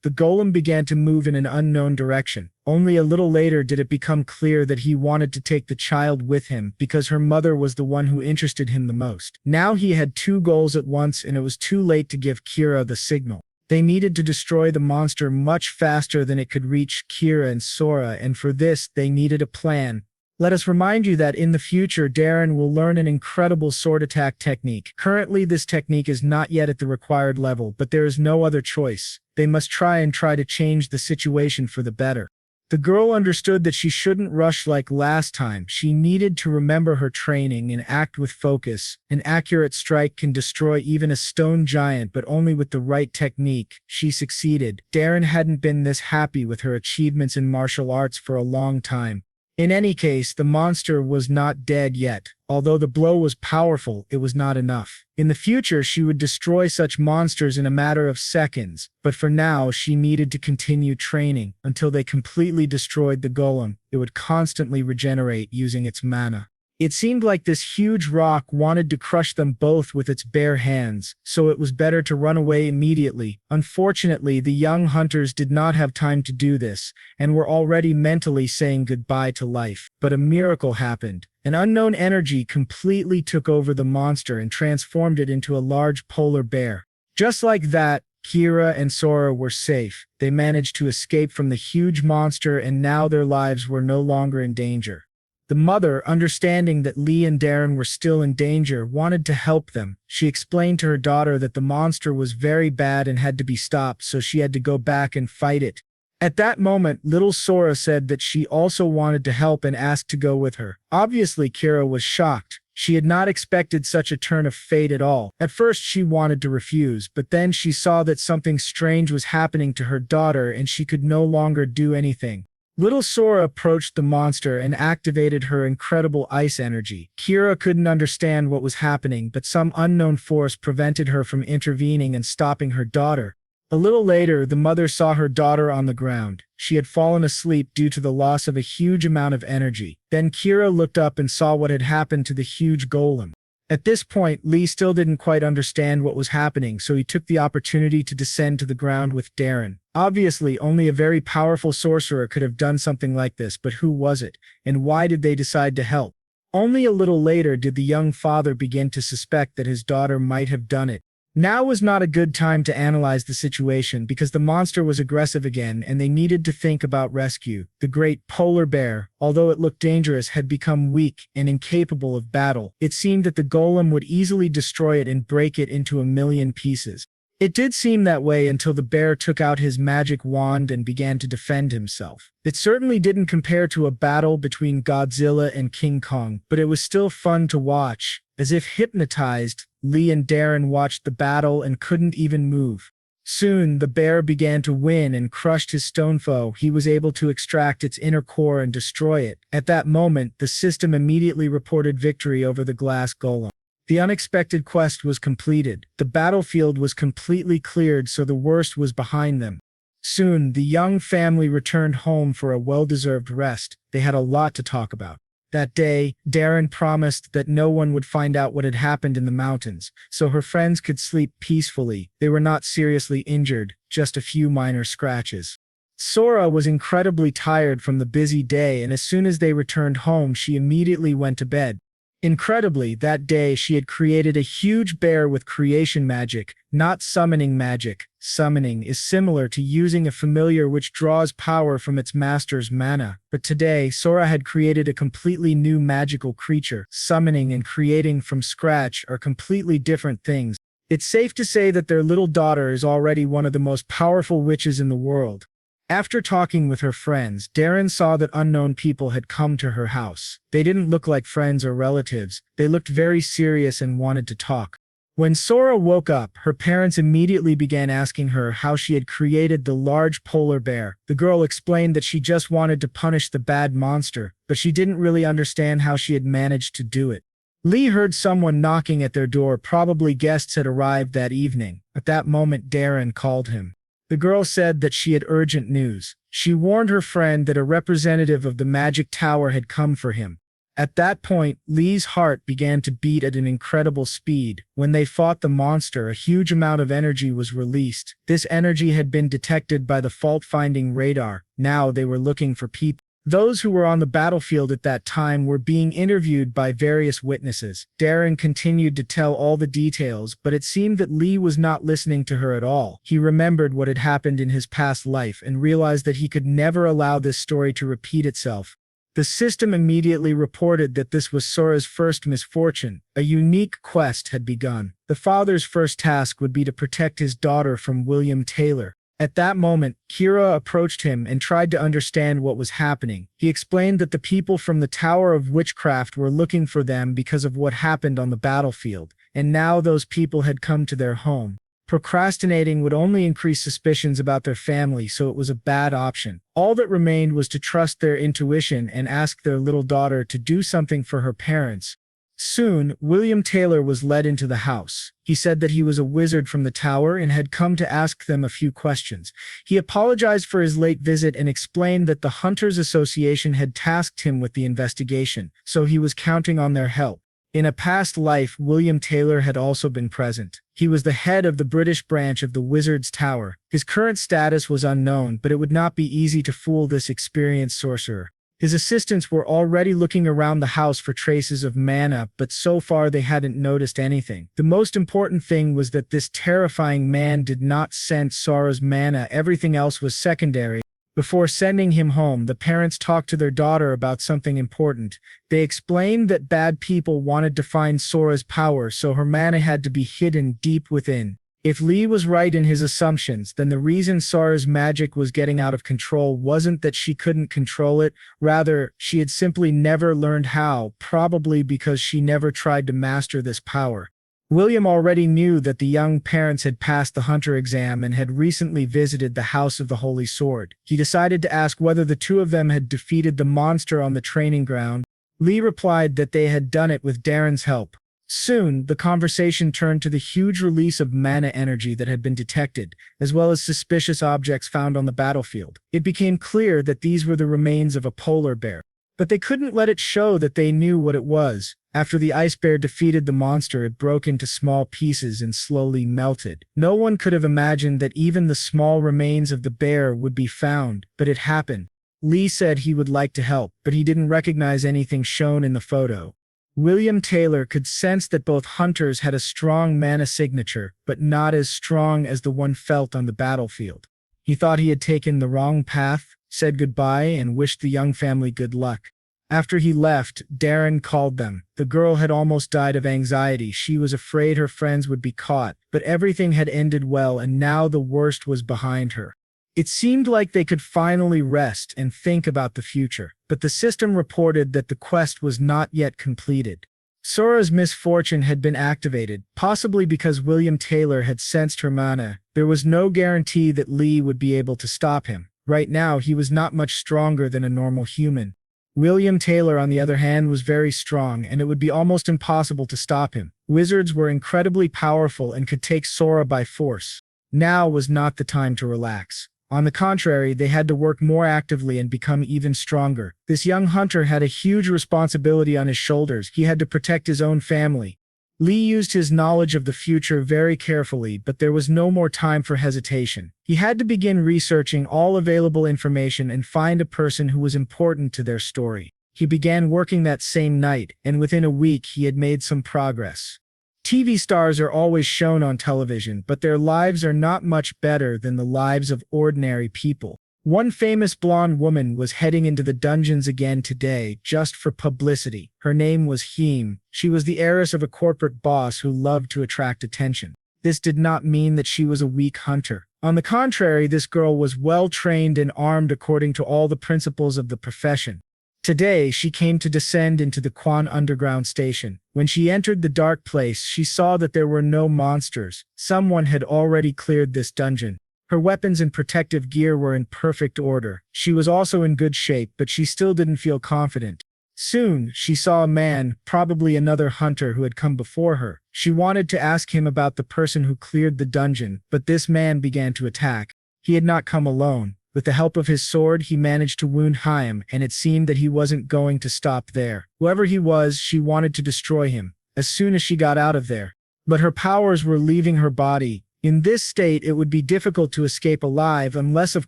[SPEAKER 1] the golem began to move in an unknown direction. Only a little later did it become clear that he wanted to take the child with him because her mother was the one who interested him the most. Now he had two goals at once, and it was too late to give Kira the signal. They needed to destroy the monster much faster than it could reach Kira and Sora, and for this, they needed a plan. Let us remind you that in the future, Darren will learn an incredible sword attack technique. Currently, this technique is not yet at the required level, but there is no other choice. They must try to change the situation for the better. The girl understood that she shouldn't rush like last time. She needed to remember her training and act with focus. An accurate strike can destroy even a stone giant, but only with the right technique. She succeeded. Darren hadn't been this happy with her achievements in martial arts for a long time. In any case, the monster was not dead yet. Although the blow was powerful, it was not enough. In the future, she would destroy such monsters in a matter of seconds, but for now, she needed to continue training until they completely destroyed the golem. It would constantly regenerate using its mana. It seemed like this huge rock wanted to crush them both with its bare hands, so it was better to run away immediately. Unfortunately, the young hunters did not have time to do this, and were already mentally saying goodbye to life. But a miracle happened. An unknown energy completely took over the monster and transformed it into a large polar bear. Just like that, Kira and Sora were safe. They managed to escape from the huge monster, and now their lives were no longer in danger. The mother, understanding that Lee and Darren were still in danger, wanted to help them. She explained to her daughter that the monster was very bad and had to be stopped, so she had to go back and fight it. At that moment, little Sora said that she also wanted to help and asked to go with her. Obviously, Kira was shocked. She had not expected such a turn of fate at all. At first, she wanted to refuse, but then she saw that something strange was happening to her daughter and she could no longer do anything. Little Sora approached the monster and activated her incredible ice energy. Kira couldn't understand what was happening, but some unknown force prevented her from intervening and stopping her daughter. A little later, the mother saw her daughter on the ground. She had fallen asleep due to the loss of a huge amount of energy. Then Kira looked up and saw what had happened to the huge golem. At this point, Lee still didn't quite understand what was happening, so he took the opportunity to descend to the ground with Darren. Obviously, only a very powerful sorcerer could have done something like this, but who was it, and why did they decide to help? Only a little later did the young father begin to suspect that his daughter might have done it. Now was not a good time to analyze the situation because the monster was aggressive again and they needed to think about rescue. The great polar bear, although it looked dangerous, had become weak and incapable of battle. It seemed that the golem would easily destroy it and break it into a million pieces. It did seem that way until the bear took out his magic wand and began to defend himself. It certainly didn't compare to a battle between Godzilla and King Kong, but it was still fun to watch. As if hypnotized, Lee and Darren watched the battle and couldn't even move. Soon, the bear began to win and crushed his stone foe. He was able to extract its inner core and destroy it. At that moment, the system immediately reported victory over the glass golem. The unexpected quest was completed. The battlefield was completely cleared, so the worst was behind them. Soon, the young family returned home for a well-deserved rest. They had a lot to talk about. That day, Darren promised that no one would find out what had happened in the mountains, so her friends could sleep peacefully. They were not seriously injured, just a few minor scratches. Sora was incredibly tired from the busy day, and as soon as they returned home, she immediately went to bed. Incredibly, that day she had created a huge bear with creation magic, not summoning magic. Summoning is similar to using a familiar which draws power from its master's mana. But today, Sora had created a completely new magical creature. Summoning and creating from scratch are completely different things. It's safe to say that their little daughter is already one of the most powerful witches in the world. After talking with her friends, Darren saw that unknown people had come to her house. They didn't look like friends or relatives. They looked very serious and wanted to talk. When Sora woke up, her parents immediately began asking her how she had created the large polar bear. The girl explained that she just wanted to punish the bad monster, but she didn't really understand how she had managed to do it. Lee heard someone knocking at their door. Probably guests had arrived that evening. At that moment, Darren called him. The girl said that she had urgent news. She warned her friend that a representative of the magic tower had come for him. At that point, Lee's heart began to beat at an incredible speed. When they fought the monster, a huge amount of energy was released. This energy had been detected by the fault-finding radar. Now they were looking for people. Those who were on the battlefield at that time were being interviewed by various witnesses. Darren continued to tell all the details, but it seemed that Lee was not listening to her at all. He remembered what had happened in his past life and realized that he could never allow this story to repeat itself. The system immediately reported that this was Sora's first misfortune. A unique quest had begun. The father's first task would be to protect his daughter from William Taylor. At that moment, Kira approached him and tried to understand what was happening. He explained that the people from the Tower of Witchcraft were looking for them because of what happened on the battlefield, and now those people had come to their home. Procrastinating would only increase suspicions about their family, so it was a bad option. All that remained was to trust their intuition and ask their little daughter to do something for her parents. Soon, William Taylor was led into the house. He said that he was a wizard from the tower and had come to ask them a few questions. He apologized for his late visit and explained that the Hunters Association had tasked him with the investigation, so he was counting on their help. In a past life, William Taylor had also been present. He was the head of the British branch of the Wizard's Tower. His current status was unknown, but it would not be easy to fool this experienced sorcerer. His assistants were already looking around the house for traces of mana, but so far they hadn't noticed anything. The most important thing was that this terrifying man did not sense Sora's mana. Everything else was secondary. Before sending him home, the parents talked to their daughter about something important. They explained that bad people wanted to find Sora's power, so her mana had to be hidden deep within. If Lee was right in his assumptions, then the reason Sora's magic was getting out of control wasn't that she couldn't control it, rather, she had simply never learned how, probably because she never tried to master this power. William already knew that the young parents had passed the hunter exam and had recently visited the House of the Holy Sword. He decided to ask whether the two of them had defeated the monster on the training ground. Lee replied that they had done it with Darren's help. Soon, the conversation turned to the huge release of mana energy that had been detected, as well as suspicious objects found on the battlefield. It became clear that these were the remains of a polar bear. But they couldn't let it show that they knew what it was. After the ice bear defeated the monster, it broke into small pieces and slowly melted. No one could have imagined that even the small remains of the bear would be found, but it happened. Lee said he would like to help, but he didn't recognize anything shown in the photo. William Taylor could sense that both hunters had a strong mana signature, but not as strong as the one felt on the battlefield. He thought he had taken the wrong path, said goodbye, and wished the young family good luck. After he left, Darren called them. The girl had almost died of anxiety. She was afraid her friends would be caught, but everything had ended well and now the worst was behind her. It seemed like they could finally rest and think about the future, but the system reported that the quest was not yet completed. Sora's misfortune had been activated, possibly because William Taylor had sensed her mana. There was no guarantee that Lee would be able to stop him. Right now, he was not much stronger than a normal human. William Taylor, on the other hand, was very strong, and it would be almost impossible to stop him. Wizards were incredibly powerful and could take Sora by force. Now was not the time to relax. On the contrary, they had to work more actively and become even stronger. This young hunter had a huge responsibility on his shoulders. He had to protect his own family. Lee used his knowledge of the future very carefully, but there was no more time for hesitation. He had to begin researching all available information and find a person who was important to their story. He began working that same night, and within a week he had made some progress. TV stars are always shown on television, but their lives are not much better than the lives of ordinary people. One famous blonde woman was heading into the dungeons again today, just for publicity. Her name was Heem. She was the heiress of a corporate boss who loved to attract attention. This did not mean that she was a weak hunter. On the contrary, this girl was well trained and armed according to all the principles of the profession. Today, she came to descend into the Kwan underground station. When she entered the dark place, she saw that there were no monsters. Someone had already cleared this dungeon. Her weapons and protective gear were in perfect order. She was also in good shape, but she still didn't feel confident. Soon, she saw a man, probably another hunter who had come before her. She wanted to ask him about the person who cleared the dungeon, but this man began to attack. He had not come alone. With the help of his sword, he managed to wound Haim, and it seemed that he wasn't going to stop there. Whoever he was, she wanted to destroy him as soon as she got out of there. But her powers were leaving her body. In this state, it would be difficult to escape alive unless, of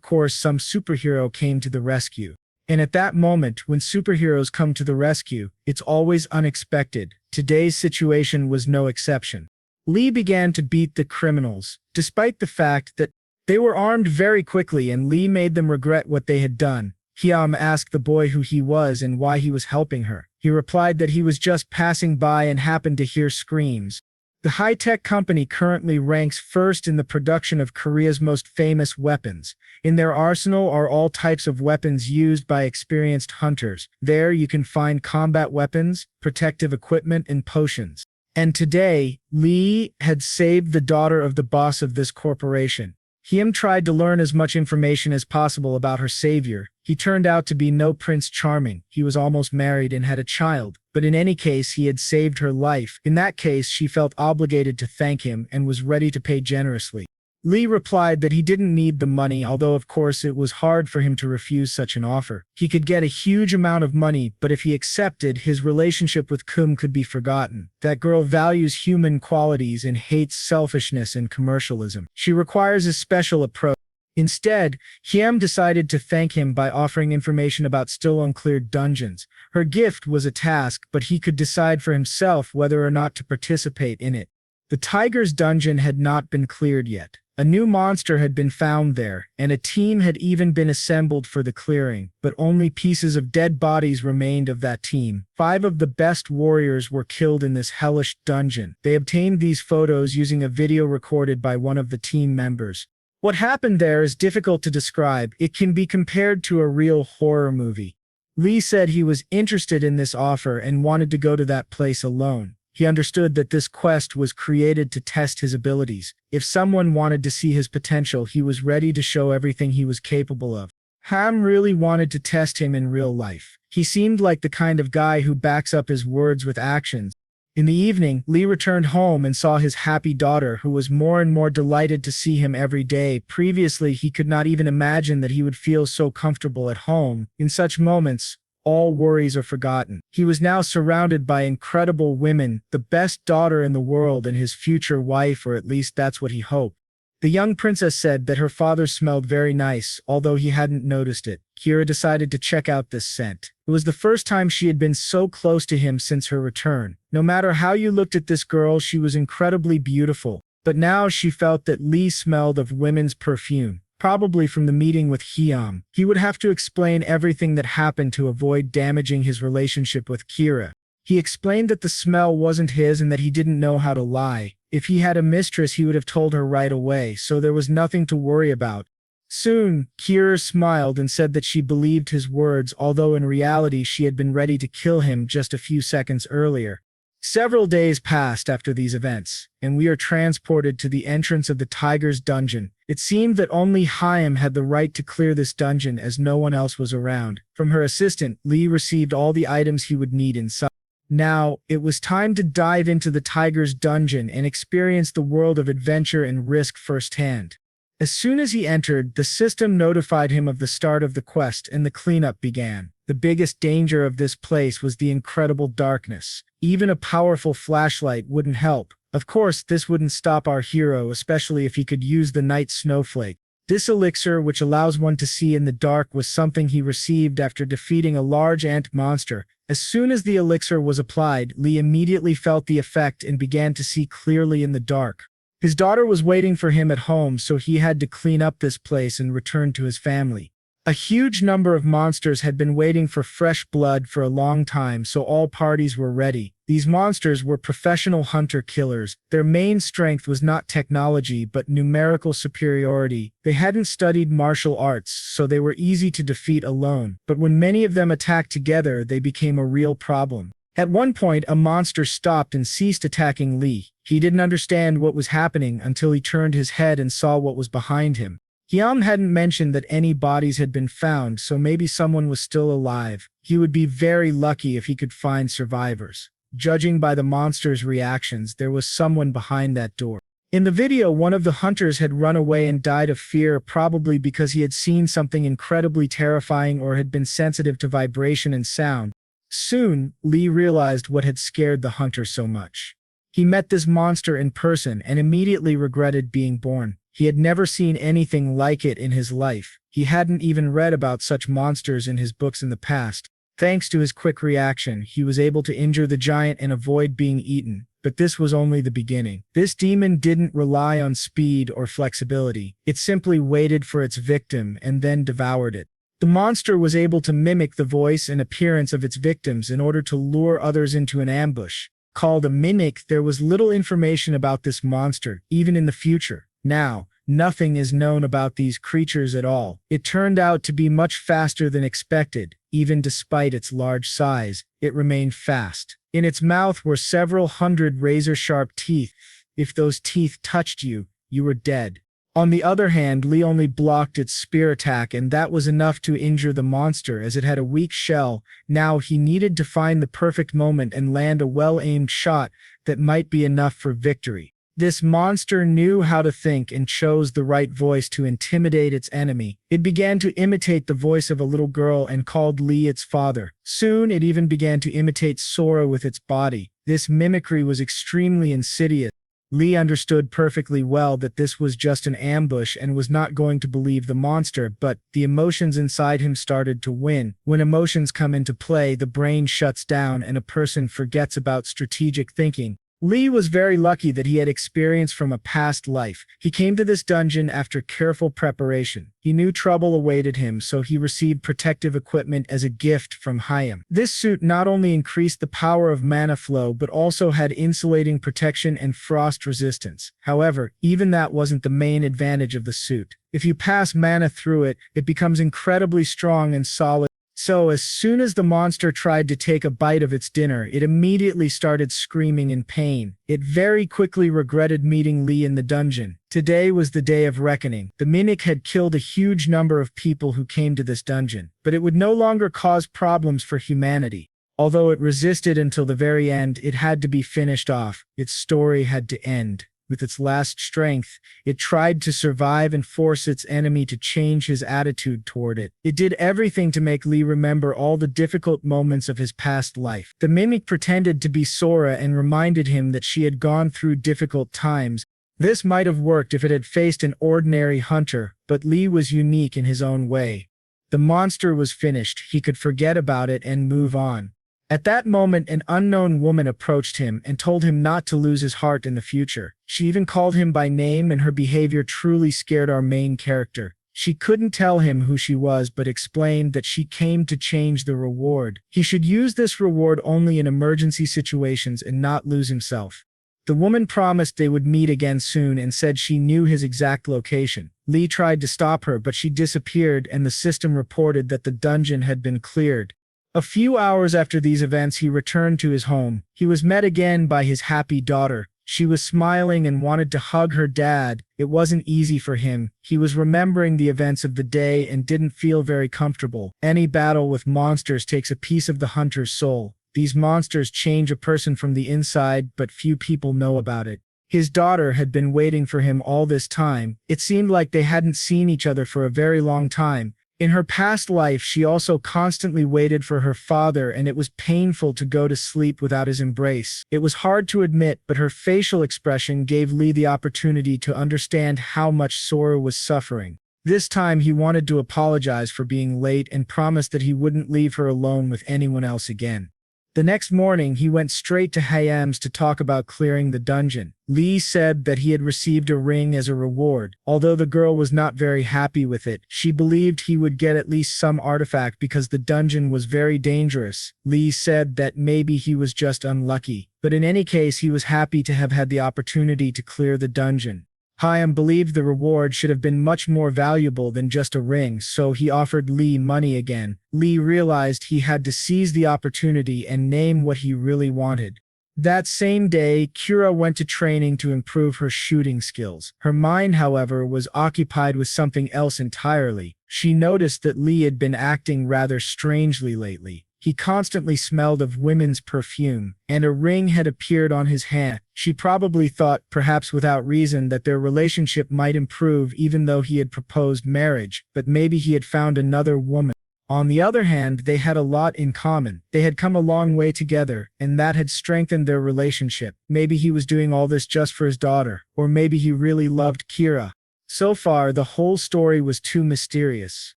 [SPEAKER 1] course, some superhero came to the rescue. And at that moment, when superheroes come to the rescue, it's always unexpected. Today's situation was no exception. Lee began to beat the criminals, despite the fact that they were armed very quickly, and Lee made them regret what they had done. Hyam asked the boy who he was and why he was helping her. He replied that he was just passing by and happened to hear screams. The high-tech company currently ranks first in the production of Korea's most famous weapons. In their arsenal are all types of weapons used by experienced hunters. There you can find combat weapons, protective equipment, and potions. And today, Lee had saved the daughter of the boss of this corporation. Hyam tried to learn as much information as possible about her savior. He turned out to be no Prince Charming. He was almost married and had a child. But in any case, he had saved her life. In that case, she felt obligated to thank him and was ready to pay generously. Lee replied that he didn't need the money, although of course it was hard for him to refuse such an offer. He could get a huge amount of money, but if he accepted, his relationship with Kum could be forgotten. That girl values human qualities and hates selfishness and commercialism. She requires a special approach. Instead, Hyam decided to thank him by offering information about still uncleared dungeons. Her gift was a task, but he could decide for himself whether or not to participate in it. The tiger's dungeon had not been cleared yet. A new monster had been found there, and a team had even been assembled for the clearing, but only pieces of dead bodies remained of that team. 5 of the best warriors were killed in this hellish dungeon. They obtained these photos using a video recorded by one of the team members. What happened there is difficult to describe. It can be compared to a real horror movie. Lee said he was interested in this offer and wanted to go to that place alone. He understood that this quest was created to test his abilities. If someone wanted to see his potential, he was ready to show everything he was capable of. Ham really wanted to test him in real life. He seemed like the kind of guy who backs up his words with actions. In the evening, Lee returned home and saw his happy daughter, who was more and more delighted to see him every day. Previously, he could not even imagine that he would feel so comfortable at home. In such moments, all worries are forgotten. He was now surrounded by incredible women, the best daughter in the world and his future wife, or at least that's what he hoped. The young princess said that her father smelled very nice, although he hadn't noticed it. Kira decided to check out this scent. It was the first time she had been so close to him since her return. No matter how you looked at this girl, she was incredibly beautiful. But now she felt that Lee smelled of women's perfume. Probably from the meeting with Hyam. He would have to explain everything that happened to avoid damaging his relationship with Kira. He explained that the smell wasn't his and that he didn't know how to lie. If he had a mistress, he would have told her right away, so there was nothing to worry about. Soon, Kira smiled and said that she believed his words, although in reality she had been ready to kill him just a few seconds earlier. Several days passed after these events, and we are transported to the entrance of the tiger's dungeon. It seemed that only Hyam had the right to clear this dungeon as no one else was around. From her assistant, Lee received all the items he would need inside. Now, it was time to dive into the tiger's dungeon and experience the world of adventure and risk firsthand. As soon as he entered, the system notified him of the start of the quest and the cleanup began. The biggest danger of this place was the incredible darkness. Even a powerful flashlight wouldn't help. Of course, this wouldn't stop our hero, especially if he could use the night snowflake. This elixir, which allows one to see in the dark, was something he received after defeating a large ant monster. As soon as the elixir was applied, Lee immediately felt the effect and began to see clearly in the dark. His daughter was waiting for him at home, so he had to clean up this place and return to his family. A huge number of monsters had been waiting for fresh blood for a long time, so all parties were ready. These monsters were professional hunter-killers. Their main strength was not technology but numerical superiority. They hadn't studied martial arts, so they were easy to defeat alone. But when many of them attacked together, they became a real problem. At one point, a monster stopped and ceased attacking Lee. He didn't understand what was happening until he turned his head and saw what was behind him. Hyam hadn't mentioned that any bodies had been found, so maybe someone was still alive. He would be very lucky if he could find survivors. Judging by the monster's reactions, there was someone behind that door. In the video, one of the hunters had run away and died of fear, probably because he had seen something incredibly terrifying or had been sensitive to vibration and sound. Soon, Lee realized what had scared the hunter so much. He met this monster in person and immediately regretted being born. He had never seen anything like it in his life. He hadn't even read about such monsters in his books in the past. Thanks to his quick reaction, he was able to injure the giant and avoid being eaten. But this was only the beginning. This demon didn't rely on speed or flexibility. It simply waited for its victim and then devoured it. The monster was able to mimic the voice and appearance of its victims in order to lure others into an ambush. Called a mimic, there was little information about this monster, even in the future. Now, nothing is known about these creatures at all. It turned out to be much faster than expected. Even despite its large size, it remained fast. In its mouth were several hundred razor-sharp teeth. If those teeth touched you, you were dead. On the other hand, Lee only blocked its spear attack, and that was enough to injure the monster as it had a weak shell. Now he needed to find the perfect moment and land a well-aimed shot that might be enough for victory. This monster knew how to think and chose the right voice to intimidate its enemy. It began to imitate the voice of a little girl and called Lee its father. Soon it even began to imitate Sora with its body. This mimicry was extremely insidious. Lee understood perfectly well that this was just an ambush and was not going to believe the monster, but the emotions inside him started to win. When emotions come into play, the brain shuts down and a person forgets about strategic thinking. Lee was very lucky that he had experience from a past life. He came to this dungeon after careful preparation. He knew trouble awaited him, so he received protective equipment as a gift from Hyam. This suit not only increased the power of mana flow, but also had insulating protection and frost resistance. However, even that wasn't the main advantage of the suit. If you pass mana through it, it becomes incredibly strong and solid. So as soon as the monster tried to take a bite of its dinner, it immediately started screaming in pain. It very quickly regretted meeting Lee in the dungeon. Today was the day of reckoning. The mimic had killed a huge number of people who came to this dungeon, but it would no longer cause problems for humanity. Although it resisted until the very end, it had to be finished off. Its story had to end. With its last strength, it tried to survive and force its enemy to change his attitude toward it. It did everything to make Lee remember all the difficult moments of his past life. The mimic pretended to be Sora and reminded him that she had gone through difficult times. This might have worked if it had faced an ordinary hunter, but Lee was unique in his own way. The monster was finished. He could forget about it and move on. At that moment, an unknown woman approached him and told him not to lose his heart in the future. She even called him by name, and her behavior truly scared our main character. She couldn't tell him who she was, but explained that she came to change the reward. He should use this reward only in emergency situations and not lose himself. The woman promised they would meet again soon and said she knew his exact location. Lee tried to stop her, but she disappeared, and the system reported that the dungeon had been cleared. A few hours after these events, he returned to his home. He was met again by his happy daughter. She was smiling and wanted to hug her dad. It wasn't easy for him. He was remembering the events of the day and didn't feel very comfortable. Any battle with monsters takes a piece of the hunter's soul. These monsters change a person from the inside, but few people know about it. His daughter had been waiting for him all this time. It seemed like they hadn't seen each other for a very long time. In her past life, she also constantly waited for her father, and it was painful to go to sleep without his embrace. It was hard to admit, but her facial expression gave Lee the opportunity to understand how much Sora was suffering. This time, he wanted to apologize for being late and promised that he wouldn't leave her alone with anyone else again. The next morning, he went straight to Hayam's to talk about clearing the dungeon. Lee said that he had received a ring as a reward. Although the girl was not very happy with it, she believed he would get at least some artifact because the dungeon was very dangerous. Lee said that maybe he was just unlucky, but in any case, he was happy to have had the opportunity to clear the dungeon. Hayam believed the reward should have been much more valuable than just a ring, so he offered Lee money again. Lee realized he had to seize the opportunity and name what he really wanted. That same day, Kira went to training to improve her shooting skills. Her mind, however, was occupied with something else entirely. She noticed that Lee had been acting rather strangely lately. He constantly smelled of women's perfume, and a ring had appeared on his hand. She probably thought, perhaps without reason, that their relationship might improve even though he had proposed marriage, but maybe he had found another woman. On the other hand, they had a lot in common. They had come a long way together, and that had strengthened their relationship. Maybe he was doing all this just for his daughter, or maybe he really loved Kira. So far, the whole story was too mysterious.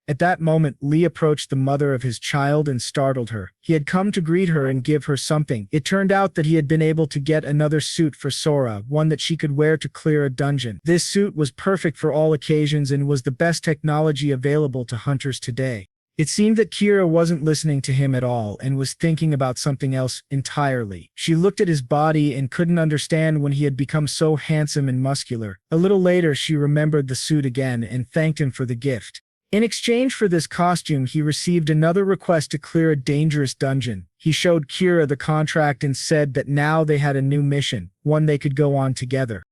[SPEAKER 1] At that moment, Lee approached the mother of his child and startled her. He had come to greet her and give her something. It turned out that he had been able to get another suit for Sora, one that she could wear to clear a dungeon. This suit was perfect for all occasions and was the best technology available to hunters today. It seemed that Kira wasn't listening to him at all and was thinking about something else entirely. She looked at his body and couldn't understand when he had become so handsome and muscular. A little later, she remembered the suit again and thanked him for the gift. In exchange for this costume, he received another request to clear a dangerous dungeon. He showed Kira the contract and said that now they had a new mission, one they could go on together.